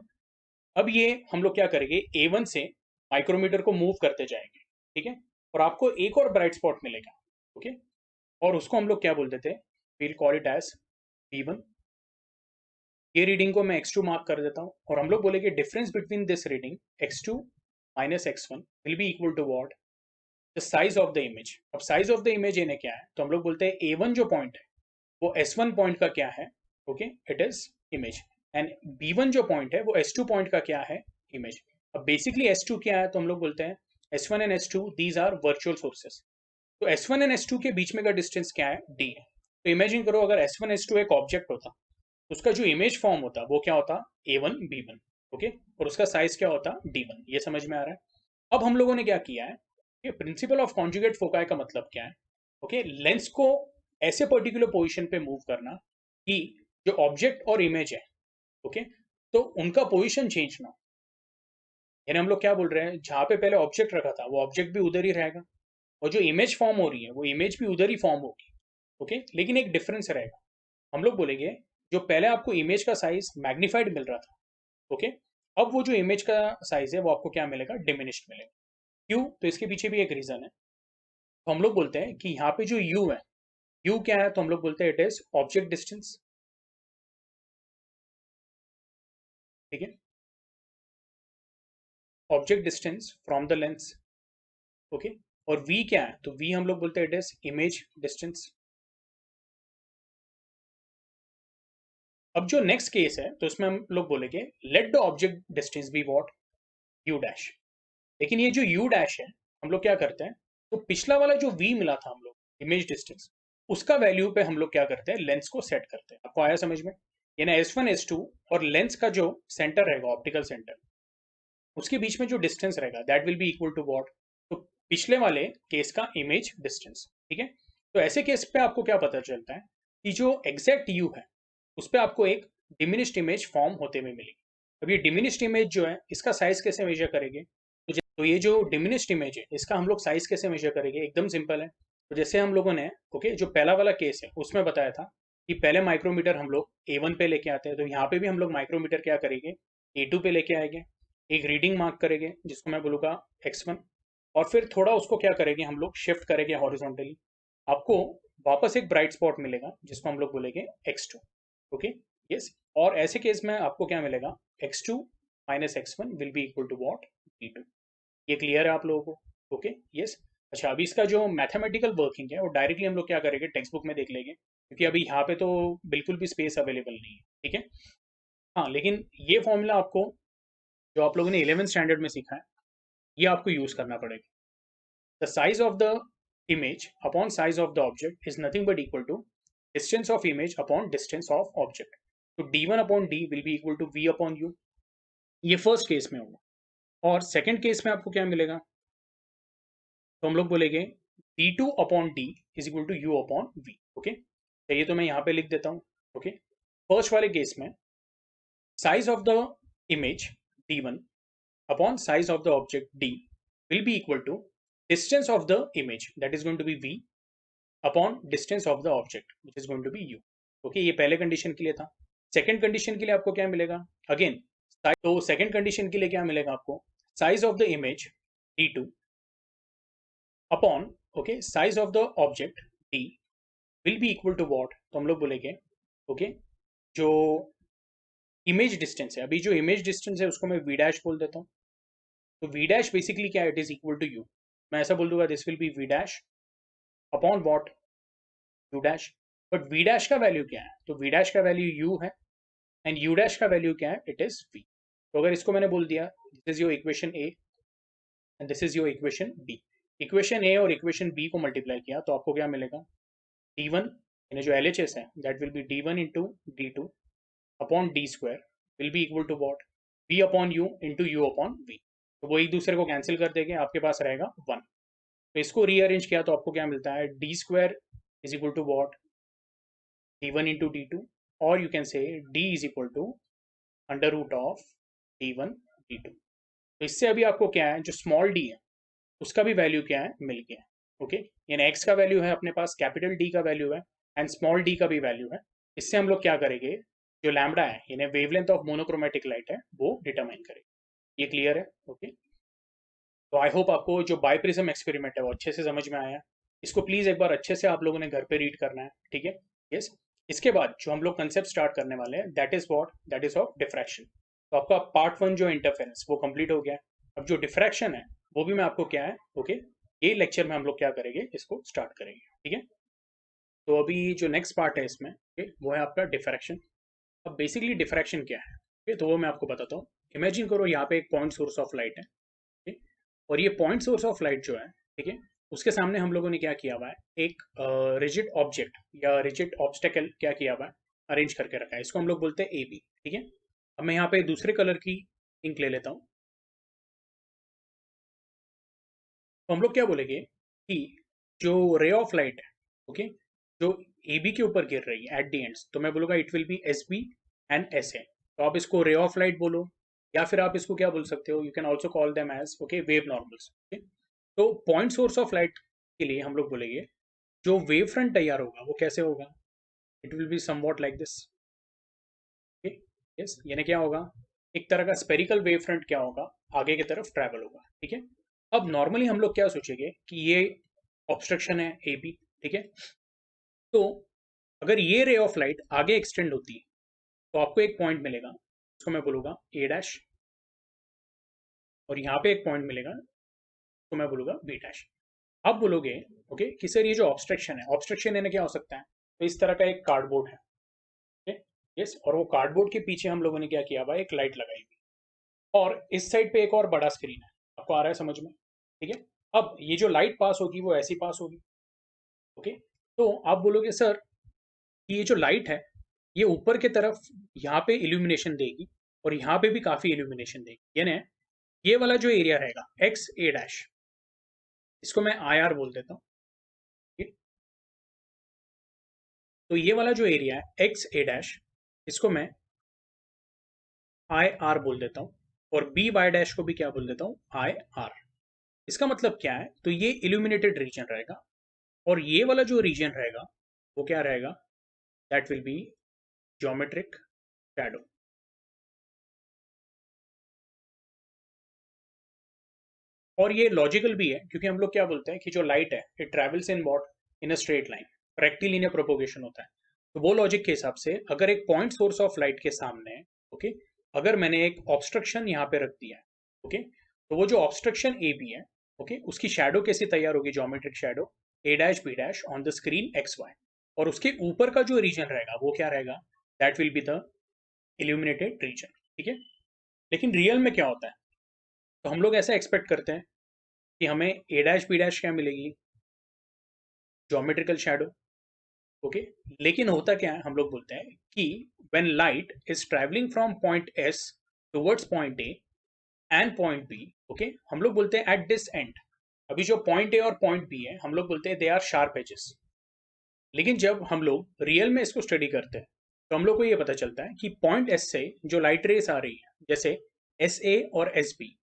अब ये हम लोग क्या करेंगे, A1 से माइक्रोमीटर को मूव करते जाएंगे, ठीक है, और आपको एक और ब्राइट स्पॉट मिलेगा, ओके, और उसको हम लोग क्या बोल देते हैं, we'll call it as B1. ये रीडिंग को मैं X2 मार्क कर देता हूँ और हम लोग बोलेंगे difference between this reading X2 minus X1 will be equal to what, the size of the image. अब साइज ऑफ द इमेज इन्हें क्या है तो हम लोग बोलते हैं A1 जो पॉइंट है वो S1 पॉइंट का क्या है, okay, it is image, and B1 जो पॉइंट है वो S2 पॉइंट का क्या है, इमेज. अब बेसिकली S2 क्या है तो हम लोग बोलते हैं S1 and S2 these are virtual sources. तो S1 एंड S2 के बीच में का डिस्टेंस क्या है, D है. तो इमेजिन करो अगर S1 S2 एक ऑब्जेक्ट होता तो उसका जो इमेज फॉर्म होता वो क्या होता, A1 B1, ओके, और उसका साइज क्या होता, D1. ये समझ में आ रहा है. अब हम लोगों ने क्या किया है कि प्रिंसिपल ऑफ कॉन्जुगेट फोकाई का मतलब क्या है, ओके, लेंस को ऐसे पर्टिकुलर पोजीशन पे मूव करना कि जो ऑब्जेक्ट और इमेज है, ओके, तो उनका पोजीशन चेंज ना हो. यानी हम लोग क्या बोल रहे हैं, जहां पे पहले ऑब्जेक्ट रखा था वो ऑब्जेक्ट भी उधर ही रहेगा और जो इमेज फॉर्म हो रही है वो इमेज भी उधर ही फॉर्म होगी, ओके, लेकिन एक डिफरेंस रहेगा. हम लोग बोलेंगे जो पहले आपको इमेज का साइज मैग्नीफाइड मिल रहा था, ओके, अब वो जो इमेज का साइज है वो आपको क्या मिलेगा, डिमिनिश्ड मिलेगा. क्यों, तो इसके पीछे भी एक रीजन है. तो हम लोग बोलते हैं कि यहाँ पे जो u है, u क्या है तो हम लोग बोलते हैं इट इज ऑब्जेक्ट डिस्टेंस, ठीक है, object distance from the lens, okay, और v क्या है तो v हम लोग बोलते हैं इट इज इमेज डिस्टेंस. अब जो नेक्स्ट केस है तो इसमें हम लोग बोलेंगे let the object distance be what, u dash. लेकिन ये जो u डैश है हम लोग क्या करते हैं, तो पिछला वाला जो v मिला था हम लोग इमेज डिस्टेंस, उसका वैल्यू पे हम लोग क्या करते हैं, लेंस को सेट करते हैं. आपको आया समझ में, यानी S1 S2 और लेंस का जो सेंटर रहेगा, ऑप्टिकल सेंटर, उसके बीच में जो डिस्टेंस रहेगा that will be equal to what, तो पिछले वाले केस का इमेज डिस्टेंस, ठीक है. तो ऐसे केस पे आपको क्या पता चलता है कि जो एग्जैक्ट u है उस पर आपको एक डिमिनिश्ड इमेज फॉर्म होते हुए मिलेगी. अब ये डिमिनिश्ड इमेज जो है इसका साइज कैसे मेजर करेंगे, तो ये जो डिमिनिश्ड इमेज है इसका हम लोग साइज कैसे मेजर करेंगे, एकदम सिंपल है. तो जैसे हम लोगों ने, ओके, जो पहला वाला केस है उसमें बताया था कि पहले माइक्रोमीटर हम लोग A1 पे लेके आते हैं, तो यहाँ पे भी हम लोग माइक्रोमीटर क्या करेंगे, A2 पे लेके आएंगे, एक रीडिंग मार्क करेंगे जिसको मैं बोलूँगा X1, और फिर थोड़ा उसको क्या करेंगे हम लोग, शिफ्ट करेंगे हॉरिजॉन्टली. आपको वापस एक ब्राइट स्पॉट मिलेगा जिसको हम लोग बोलेंगे X2, ओके, यस. और ऐसे केस में आपको क्या मिलेगा, X2 minus X1 will be equal to what, B2. ये क्लियर है आप लोगों को, ओके, यस. अच्छा, अभी इसका जो मैथमेटिकल वर्किंग है वो डायरेक्टली हम लोग क्या करेंगे, टेक्स्ट बुक में देख लेंगे, क्योंकि अभी यहाँ पे तो बिल्कुल भी स्पेस अवेलेबल नहीं है, ठीक है. हाँ, लेकिन ये फॉर्मूला आपको जो आप लोगों ने 11th स्टैंडर्ड में सीखा है ये आपको यूज करना पड़ेगा. The size of the image upon size of the object is nothing but equal to distance of image upon distance of object. तो D1 upon D will be equal to V upon U. ये first case में होगा. और second case में आपको क्या मिलेगा, तो हम लोग बोलेंगे D2 upon D is equal to U upon V, okay. ये तो मैं यहाँ पे लिख देता हूँ, ओके. फर्स्ट वाले केस में size of the image D1 upon size of the object D will be equal to distance of the image, that is going to be v, upon distance of the object, which is going to be u. Okay, ये पहले condition के लिए था. Second condition के लिए आपको क्या मिलेगा? अगेन, तो सेकंड कंडीशन के लिए क्या मिलेगा आपको? Size of the image d2 upon, okay, size of the object d will be equal to what? तो हम लोग बोलेंगे, ओके, जो इमेज डिस्टेंस है, अभी जो इमेज डिस्टेंस है उसको मैं v डैश बोल देता हूँ. तो v डैश बेसिकली क्या है? It is equal to u. मैं ऐसा बोल दूंगा, this will be v dash upon what? u dash. But v dash का वैल्यू क्या है? तो v डैश का वैल्यू u है एंड u डैश का वैल्यू क्या है? It is v. तो अगर इसको मैंने बोल दिया, this is your equation a and this is your equation b. Equation a और इक्वेशन b को मल्टीप्लाई किया तो आपको क्या मिलेगा? d1 यानी जो LHS है, that will be d1 into d2 upon d square will be equal to what? v upon u into u upon v. तो वो एक दूसरे को कैंसिल कर देंगे, आपके पास रहेगा 1. तो इसको रीअरेंज किया तो आपको क्या मिलता है? d square is equal to what? d1 into d2, और you can say d is equal to under root of d1 d2. तो इससे अभी आपको क्या है, जो स्मॉल d है उसका भी वैल्यू क्या है? मिल गया. ओके, यानी x का वैल्यू है अपने पास, कैपिटल D का वैल्यू है एंड स्मॉल d का भी वैल्यू है. इससे हम लोग क्या करेंगे, जो लैम्बडा है यानी वेवलेंथ ऑफ मोनोक्रोमेटिक लाइट है वो डिटरमाइन करेंगे. ये क्लियर है? ओके, तो आई होप आपको जो बाइप्रिज्म एक्सपेरिमेंट है वो अच्छे से समझ में आया. इसको प्लीज एक बार अच्छे से आप लोगों ने घर पे रीड करना है, ठीक है? यस. इसके बाद जो हम लोग कंसेप्ट स्टार्ट करने वाले हैं, that is what? That is of diffraction. तो आपका पार्ट 1 जो इंटरफेरेंस वो कंप्लीट हो गया. अब जो डिफ्रैक्शन है वो भी मैं आपको क्या है, ओके, ये लेक्चर में हम लोग क्या करेंगे, इसको स्टार्ट करेंगे, ठीक है? तो अभी जो नेक्स्ट पार्ट है इसमें, ओके, वो है आपका डिफ्रैक्शन. अब बेसिकली डिफ्रैक्शन क्या है, ओके, तो वो मैं आपको बताता हूँ. इमेजिन करो यहाँ पे एक पॉइंट सोर्स ऑफ लाइट है, ठीक? और ये पॉइंट सोर्स ऑफ लाइट जो है, ठीक है, उसके सामने हम लोगों ने क्या किया हुआ है? एक रिजिड ऑब्जेक्ट या रिजिड ऑब्स्टेकल क्या किया हुआ है? अरेंज करके रखा है. इसको हम लोग बोलते हैं ए बी, ठीक है? अब मैं यहाँ पे दूसरे कलर की इंक ले लेता हूँ. तो हम लोग क्या बोलेंगे कि जो रे ऑफ लाइट है, ओके, जो ए बी के ऊपर गिर रही है एट दी एंड्स, तो मैं बोलूँगा it will be S B and S A. तो आप इसको रे ऑफ लाइट बोलो या फिर आप इसको क्या बोल सकते हो, you can also call them as, okay, wave normals. Okay, तो पॉइंट सोर्स ऑफ लाइट के लिए हम लोग बोलेंगे जो वेव फ्रंट तैयार होगा वो कैसे होगा? It will be somewhat like this. Okay, yes, यानी क्या होगा? एक तरह का स्पेरिकल वेव फ्रंट क्या होगा? आगे की तरफ ट्रैवल होगा, ठीक है? अब नॉर्मली हम लोग क्या सोचेंगे कि ये ऑब्स्ट्रक्शन है ए बी, ठीक है? तो अगर ये रे ऑफ लाइट आगे एक्सटेंड होती है तो आपको एक पॉइंट मिलेगा, उसको मैं बोलूंगा ए डैश, और यहाँ पे एक पॉइंट मिलेगा तो मैं बोलूंगा बी डैश. आप बोलोगे, ओके, कि सर ये जो ऑब्स्ट्रक्शन है, ऑब्स्ट्रक्शन यानी क्या हो सकता है? तो इस तरह का एक कार्डबोर्ड है, ठीक है? यस, और वो कार्डबोर्ड के पीछे हम लोगों ने क्या किया हुआ है? एक लाइट लगाई हुई, और इस साइड पे एक और बड़ा स्क्रीन है. आपको आ रहा है समझ में? ठीक है. अब ये जो लाइट पास होगी वो ऐसी पास होगी, ओके. तो आप बोलोगे सर कि ये जो लाइट है ये ऊपर की तरफ यहाँ पे इल्यूमिनेशन देगी और यहाँ पे भी काफी इल्यूमिनेशन देगी, यानी ये वाला जो एरिया रहेगा एक्स ए डैश, इसको मैं आई आर बोल देता हूँ, ठीक है? तो ये वाला जो एरिया है एक्स ए डैश, इसको मैं आई आर बोल देता हूँ, और बी वाई डैश को भी क्या बोल देता हूँ? I R. इसका मतलब क्या है? तो ये इल्यूमिनेटेड रीजन रहेगा, और ये वाला जो रीजन रहेगा वो क्या रहेगा? That will B geometric shadow. और ये लॉजिकल भी है क्योंकि हम लोग क्या बोलते हैं कि जो लाइट है it travels in what? In a straight line. Rectilinear propagation होता है. तो वो लॉजिक के हिसाब से अगर एक पॉइंट सोर्स ऑफ लाइट के सामने, ओके, अगर मैंने एक ऑब्स्ट्रक्शन यहाँ पे रख दिया है, ओके, तो वो जो ऑब्स्ट्रक्शन ए बी है, ओके, उसकी शैडो कैसी तैयार होगी? Geometric shadow A dash B dash on the screen X Y. और उसके ऊपर का जो रीजन रहेगा वो क्या रहेगा? That will be the illuminated region, ठीक है? लेकिन रियल में क्या होता है? तो हम लोग ऐसा एक्सपेक्ट करते हैं कि हमें ए डैश बी डैश क्या मिलेगी? Geometrical shadow, okay. लेकिन होता क्या है? हम लोग बोलते हैं कि when light is travelling from point S towards point A and point B, okay, हम लोग बोलते हैं एट दिस एंड. अभी जो पॉइंट ए और पॉइंट बी है हम लोग बोलते हैं दे आर शार्प एजेस. लेकिन जब हम लोग रियल में इसको स्टडी करते हैं तो हम लोग को ये पता चलता है कि पॉइंट एस से जो लाइट रेस आ रही है, जैसे एस ए और एस बी,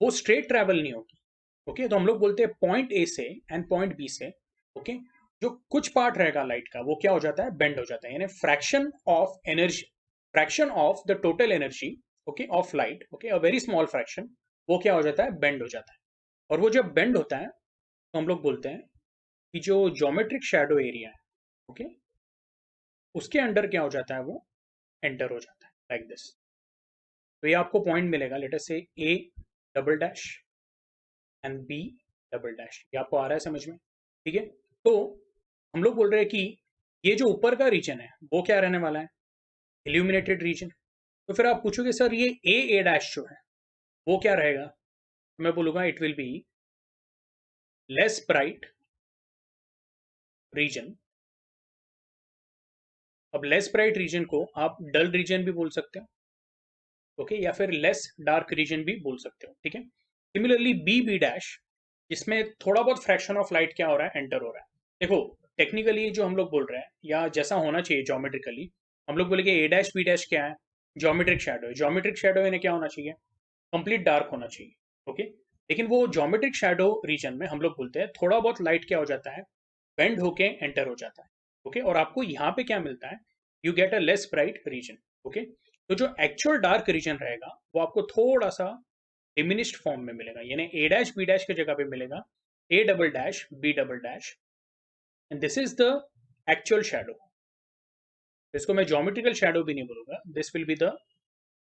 वो स्ट्रेट ट्रैवल नहीं होगी, ओके, तो हम लोग बोलते हैं पॉइंट ए से एंड पॉइंट बी से, ओके, जो कुछ पार्ट रहेगा लाइट का वो क्या हो जाता है, बेंड हो जाता है, यानी fraction of energy, fraction of the total energy, okay, of light, okay, a very small fraction, वो क्या हो जाता है, बेंड हो जाता है। और वो जब बेंड होता है तो हम लोग बोलते हैं कि जो ज्योमेट्रिक शैडो एरिया है, ओके, उसके अंडर क्या हो जाता है, वो एंटर हो जाता है लाइक दिस। तो ये आपको पॉइंट मिलेगा, let us say A double dash and B double dash, ये आपको आ रहा है समझ में, ठीक है। तो हम लोग बोल रहे हैं कि ये जो ऊपर का रीजन है वो क्या रहने वाला है, इल्यूमिनेटेड रीजन। तो फिर आप पूछोगे सर ये ए डैश जो है वो क्या रहेगा, तो मैं बोलूंगा it will be less bright region. अब लेस ब्राइट रीजन को आप डल रीजन भी बोल सकते हो, ओके, या फिर लेस डार्क रीजन भी बोल सकते हो, ठीक है। सिमिलरली बी बी डैश, इसमें थोड़ा बहुत फ्रैक्शन ऑफ लाइट क्या हो रहा है, एंटर हो रहा है। देखो टेक्निकली जो हम लोग बोल रहे हैं या जैसा होना चाहिए ज्योमेट्रिकली, हम लोग बोलेंगे ए डैश बी डैश क्या है, ज्योमेट्रिक शैडो है। ज्योमेट्रिक शैडो यानी क्या होना चाहिए, कंप्लीट डार्क होना चाहिए, ओके। लेकिन वो ज्योमेट्रिक शैडो रीजन में हम लोग बोलते हैं थोड़ा बहुत लाइट क्या हो जाता है, बेंड होके एंटर हो जाता है, ओके। और आपको यहाँ पे क्या मिलता है, you get a less bright region, okay. तो जो एक्चुअल डार्क रीजन रहेगा वो आपको थोड़ा सा डिमिनिश्ड फॉर्म में मिलेगा, यानी ए डैश बी डैश की जगह पे मिलेगा A double dash B double dash, and this is the actual shadow. इसको मैं ज्योमेट्रिकल शैडो भी नहीं बोलूंगा, this will be the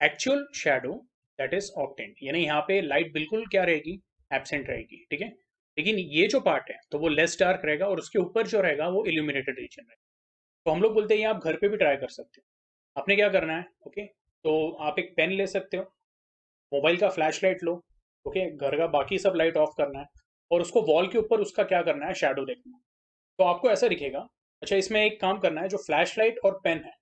actual shadow that is obtained, यानी यहाँ पे लाइट बिल्कुल क्या रहेगी, एब्सेंट रहेगी, ठीक है। लेकिन ये जो पार्ट है तो वो लेस डार्क रहेगा और उसके ऊपर जो रहेगा वो इल्यूमिनेटेड रीजन रहेगा। तो हम लोग बोलते हैं ये आप घर पे भी ट्राई कर सकते हो। आपने क्या करना है, ओके, तो आप एक पेन ले सकते हो, मोबाइल का फ्लैश लाइट लो, ओके, घर का बाकी सब लाइट ऑफ करना है और उसको वॉल के ऊपर उसका क्या करना है, शैडो देखना है। तो आपको ऐसा दिखेगा। अच्छा, इसमें एक काम करना है, जो फ्लैश लाइट और पेन है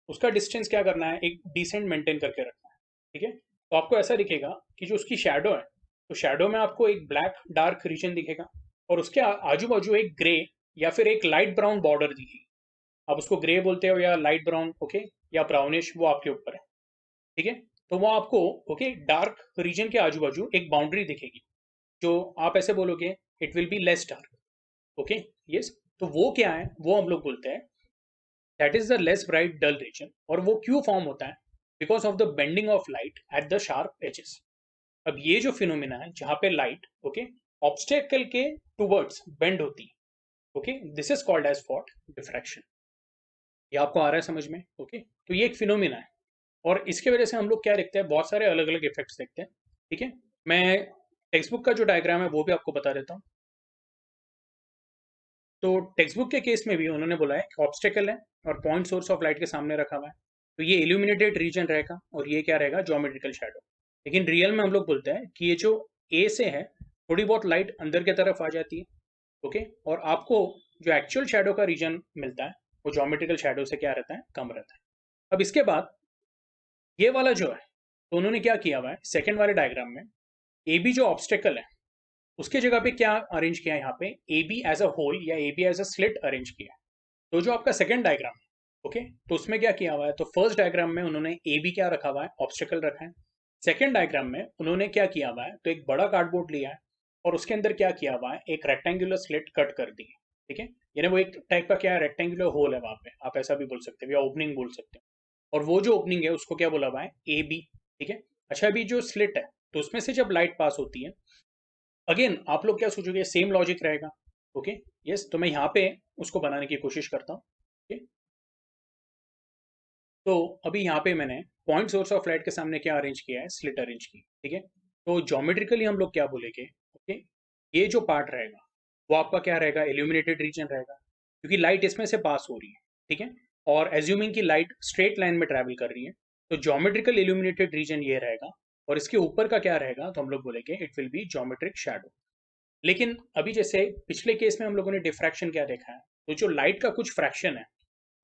उसका डिस्टेंस क्या करना है, एक डिसेंट मेंटेन करके रखना है, ठीक है। तो आपको ऐसा दिखेगा कि जो उसकी शैडो है, तो शैडो में आपको एक ब्लैक डार्क रीजन दिखेगा और उसके आजू बाजू एक ग्रे या फिर एक लाइट ब्राउन बॉर्डर दिखेगी। आप उसको ग्रे बोलते हो या लाइट ब्राउन, ओके, या ब्राउनिश, वो आपके ऊपर है, ठीक है। तो वो आपको, ओके, डार्क रीजन के आजू बाजू एक बाउंड्री दिखेगी, जो आप ऐसे बोलोगे it will be less dark, okay, yes. तो वो क्या है, वो हम लोग बोलते हैं that is the less bright dull region. और वो क्यों फॉर्म होता है, because of the bending of light at the sharp edges. अब ये जो फिनोमिना है जहां पे लाइट, ओके, ऑब्स्टेकल के टूवर्ड्स बेंड होती है, okay, this is called as what, diffraction. ये आपको आ रहा है समझ में, ओके। तो ये एक फिनोमिना है और इसके वजह से हम लोग क्या देखते हैं, बहुत सारे अलग अलग इफेक्ट्स देखते हैं, ठीक है। मैं टेक्स्ट बुक का जो डायग्राम है वो भी आपको बता देता हूँ। तो टेक्स्ट बुक के केस में भी उन्होंने बोला है ऑब्स्टेकल है और पॉइंट सोर्स ऑफ लाइट के सामने रखा हुआ है, तो ये इल्यूमिनेटेड रीजन रहेगा और ये क्या रहेगा, ज्योमेट्रिकल शैडो। लेकिन रियल में हम लोग बोलते हैं कि ये जो ए से है थोड़ी बहुत लाइट अंदर की तरफ आ जाती है, ओके, और आपको जो एक्चुअल शैडो का रीजन मिलता है वो ज्योमेट्रिकल शैडो से क्या रहता है, कम रहता है। अब इसके बाद ये वाला जो है, तो उन्होंने क्या किया हुआ है सेकेंड वाले डायग्राम में, ए बी जो ऑब्स्टेकल है उसके जगह पे क्या अरेंज किया है, यहाँ पे A B as a hole या A B as a slit arrange किया है। तो जो आपका सेकंड डायग्राम है, ओके, तो उसमें क्या किया हुआ है, तो फर्स्ट डायग्राम में उन्होंने ए बी क्या रखा हुआ है, ऑब्स्टेकल रखा है। सेकंड डायग्राम में उन्होंने क्या किया हुआ है, तो एक बड़ा कार्डबोर्ड लिया है और उसके अंदर क्या किया हुआ है, एक रेक्टेंगुलर स्लिट कट कर दी है, ठीक है। यानी वो एक टाइप का क्या है, रेक्टेंगुलर होल है वहां पे, आप ऐसा भी बोल सकते हो या ओपनिंग बोल सकते हो। और वो जो ओपनिंग है उसको क्या बोला हुआ है, ए बी, ठीक है। अच्छा, अभी जो स्लिट है तो उसमें से जब लाइट पास होती है, अगेन आप लोग क्या सोचोगे, सेम लॉजिक रहेगा, ओके, यस। तो मैं यहाँ पे उसको बनाने की कोशिश करता हूँ, ओके। तो अभी यहाँ पे मैंने पॉइंट सोर्स ऑफ लाइट के सामने क्या अरेंज किया है, स्लिट अरेंज की, ठीक है। तो ज्योमेट्रिकली हम लोग क्या बोलेंगे, ओके, ये जो पार्ट रहेगा वो आपका क्या रहेगा, इल्यूमिनेटेड रीजन रहेगा, क्योंकि लाइट इसमें से पास हो रही है, ठीक है। और एज्यूमिंग की लाइट स्ट्रेट लाइन में ट्रैवल कर रही है, तो ज्योमेट्रिकल इल्यूमिनेटेड रीजन ये रहेगा। और इसके ऊपर का क्या रहेगा, तो हम लोग बोलेंगे it will B geometric shadow. लेकिन अभी जैसे पिछले केस में हम लोगों ने डिफ्रैक्शन क्या देखा है, तो जो लाइट का कुछ फ्रैक्शन है,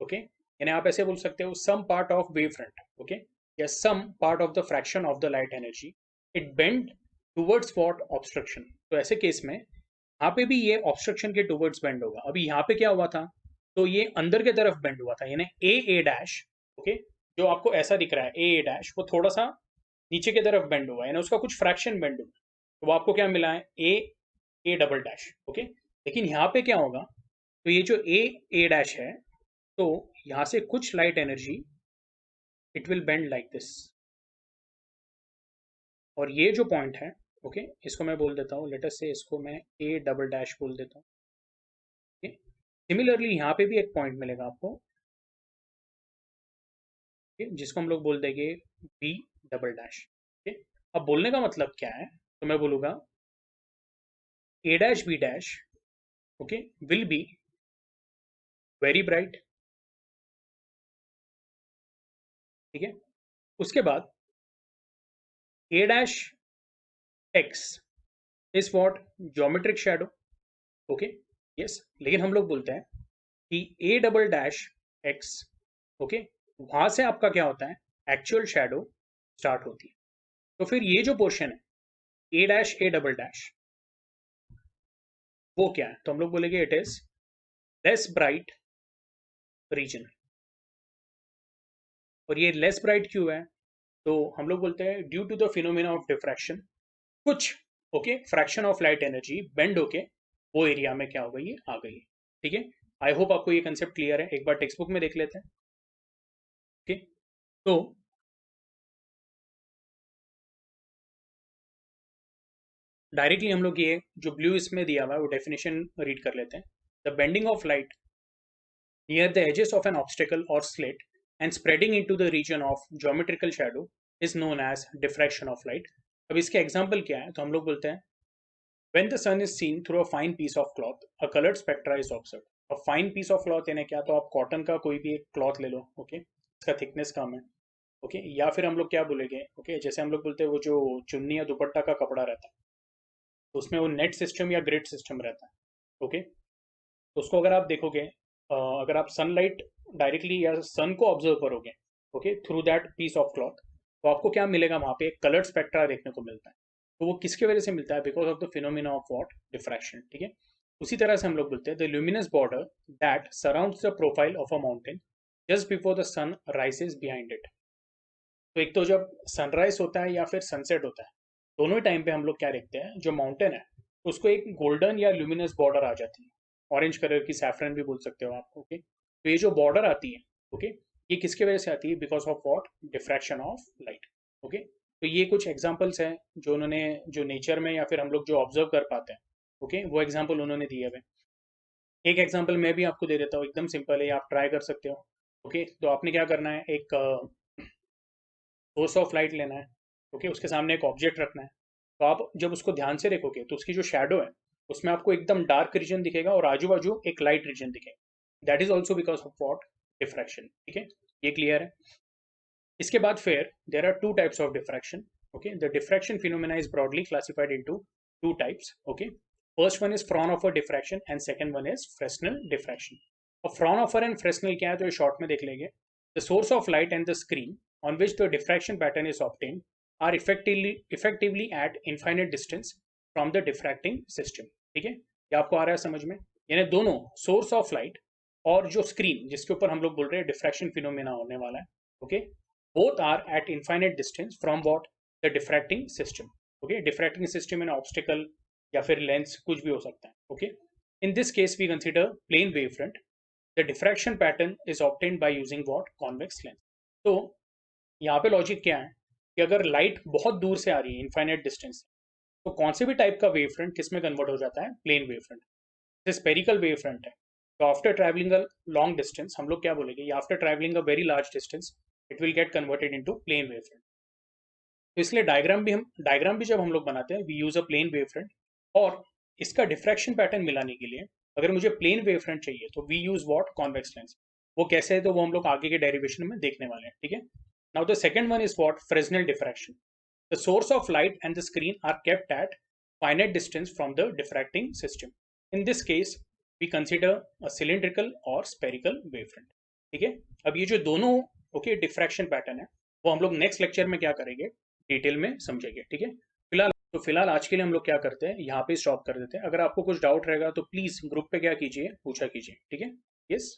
ओके, यानी आप ऐसे बोल सकते हो some part of wave front, okay, या some part of the fraction of the light energy it bend towards what, obstruction. तो ऐसे केस में यहाँ पे भी ये ऑब्स्ट्रक्शन के टूवर्ड्स बेंड होगा। अभी यहाँ पे क्या हुआ था, तो ये अंदर के तरफ बेंड हुआ था, यानी ए डैश, ओके, जो आपको ऐसा दिख रहा है ए डैश, वो थोड़ा सा नीचे की तरफ बेंड हुआ है, यानी उसका कुछ फ्रैक्शन बेंड हुआ है। तो वो आपको क्या मिला है, ए डबल डैश, ओके। लेकिन यहाँ पे क्या होगा, तो ये जो ए डैश है, तो यहाँ से कुछ light energy it will bend like this, और ये जो पॉइंट है, ओके, इसको मैं बोल देता हूँ, लेट अस से इसको मैं ए डबल डैश बोल देता हूँ, ओके। सिमिलरली यहाँ पे भी एक पॉइंट मिलेगा आपको, ओके, जिसको हम लोग बोल देंगे बी डबल डैश, ओके। अब बोलने का मतलब क्या है, तो मैं बोलूँगा A dash B dash, okay, will be very bright, ठीक है। उसके बाद A dash X is what, geometric shadow, okay, yes. लेकिन हम लोग बोलते हैं कि A double dash X, okay, वहां से आपका क्या होता है, एक्चुअल शैडो स्टार्ट होती है। तो फिर ये जो पोर्शन है A dash A double dash, वो क्या है, तो हम लोग बोलेंगे it is less bright region. और ये लेस ब्राइट क्यों है, तो हम लोग बोलते हैं due to the phenomena of diffraction, कुछ okay fraction of light energy bend होके वो एरिया में क्या हो गई, आ गई, ठीक है। आई होप आपको ये कंसेप्ट क्लियर है, एक बार टेक्स्ट बुक में देख लेते हैं, ओके। तो डायरेक्टली हम लोग ये जो ब्लू इसमें दिया हुआ है वो डेफिनेशन रीड कर लेते हैं। The bending of light near the edges of an obstacle और slit and spreading into the region of geometrical shadow is known as diffraction of light. अब इसके एग्जांपल क्या है, तो हम लोग बोलते हैं when the sun is seen through a fine piece of cloth a colored spectra is observed। a fine piece of cloth यानी क्या, तो आप कॉटन का कोई भी एक क्लॉथ ले लो, ओके, इसका थिकनेस कम है, ओके। या फिर हम लोग क्या बोलेंगे, ओके, जैसे हम लोग बोलते हैं वो जो चुन्नी या दुपट्टा का कपड़ा रहता है, तो उसमें वो नेट सिस्टम या ग्रिड सिस्टम रहता है, ओके। तो उसको अगर आप देखोगे, अगर आप सनलाइट डायरेक्टली या सन को ऑब्जर्व करोगे, okay, through that piece of cloth, तो आपको क्या मिलेगा, वहां पे एक कलर्ड स्पेक्ट्रा देखने को मिलता है। तो वो किसके वजह से मिलता है, because of the phenomena of what, diffraction, ठीक है। उसी तरह से हम लोग बोलते हैं the luminous border that surrounds the profile of a mountain just before the sun rises behind it. तो एक तो जब सनराइज होता है या फिर सनसेट होता है, दोनों ही टाइम पे हम लोग क्या देखते हैं, जो माउंटेन है उसको एक गोल्डन या ल्यूमिनस बॉर्डर आ जाती है, ऑरेंज कलर की, सैफरन भी बोल सकते हो आप, ओके। तो ये जो बॉर्डर आती है, ओके, ये किसके वजह से आती है, because of what, diffraction of light, okay. तो ये कुछ एग्जाम्पल्स हैं जो उन्होंने, जो नेचर में या फिर हम लोग जो ऑब्जर्व कर पाते हैं, ओके, वो एग्जाम्पल उन्होंने दिए हुए। एक एग्जाम्पल मैं भी आपको दे देता हूँ, एकदम सिंपल है, आप ट्राई कर सकते हो, ओके। तो आपने क्या करना है, एक सोर्स ऑफ लाइट लेना है, ओके, उसके सामने एक ऑब्जेक्ट रखना है। तो आप जब उसको ध्यान से देखोगे तो उसकी जो शैडो है उसमें आपको एकदम डार्क रीजन दिखेगा और आजू बाजू एक लाइट रीजन दिखेगा। That is also because of what, diffraction, ठीक है, ये क्लियर है। इसके बाद फिर there are two types of diffraction, okay. The diffraction phenomena is broadly classified into two types, okay. First one is Fraunhofer diffraction and second one is Fresnel diffraction. और Fraunhofer and Fresnel क्या है, तो ये short में देख लेंगे। The source of light and the screen on which the diffraction pattern is obtained are effectively at infinite distance from the diffracting system, ठीक है। ये आपको आ रहा है समझ में, यानी दोनों सोर्स ऑफ लाइट और जो स्क्रीन जिसके ऊपर हम लोग बोल रहे हैं डिफ्रैक्शन फिनोमेना होने वाला है, okay, both are at infinite distance from what, the diffracting system, okay. Diffracting system in obstacle या फिर लेंस कुछ भी हो सकता है, okay. In this case we consider plane wave front. The diffraction pattern is obtained by using what, convex lens. तो यहाँ पे लॉजिक क्या है कि अगर लाइट बहुत दूर से आ रही है, इनफाइनाइट डिस्टेंस, तो कौन से भी टाइप का वेव फ्रंट किस में कन्वर्ट हो जाता है, प्लेन वेव फ्रंट। जैसे स्पेरिकल वेव फ्रंट है, तो after travelling a long distance हम लोग क्या बोलेंगे, after travelling a very large distance it will get converted into plane wave front. तो इसलिए डायग्राम भी जब हम लोग बनाते हैं we use a plane wave front, और इसका डिफ्रैक्शन पैटर्न मिलाने के लिए अगर मुझे प्लेन वेव फ्रंट चाहिए तो we use what, convex lens. वो कैसे है, तो वो हम लोग आगे के डेरिवेशन में देखने वाले हैं, ठीक है। Now the second one is what, Fresnel diffraction. The source of light and the screen are kept at finite distance from the diffracting system. In this case, we consider a cylindrical or spherical wavefront. ठीक है। अब ये जो दोनों okay diffraction pattern है वो हम लोग नेक्स्ट लेक्चर में क्या करेंगे, डिटेल में समझेंगे, ठीक है। फिलहाल आज के लिए हम लोग क्या करते हैं, यहाँ पे स्टॉप कर देते हैं। अगर आपको कुछ डाउट रहेगा तो प्लीज ग्रुप पे क्या कीजिए, पूछा कीजिए, ठीक है। यस।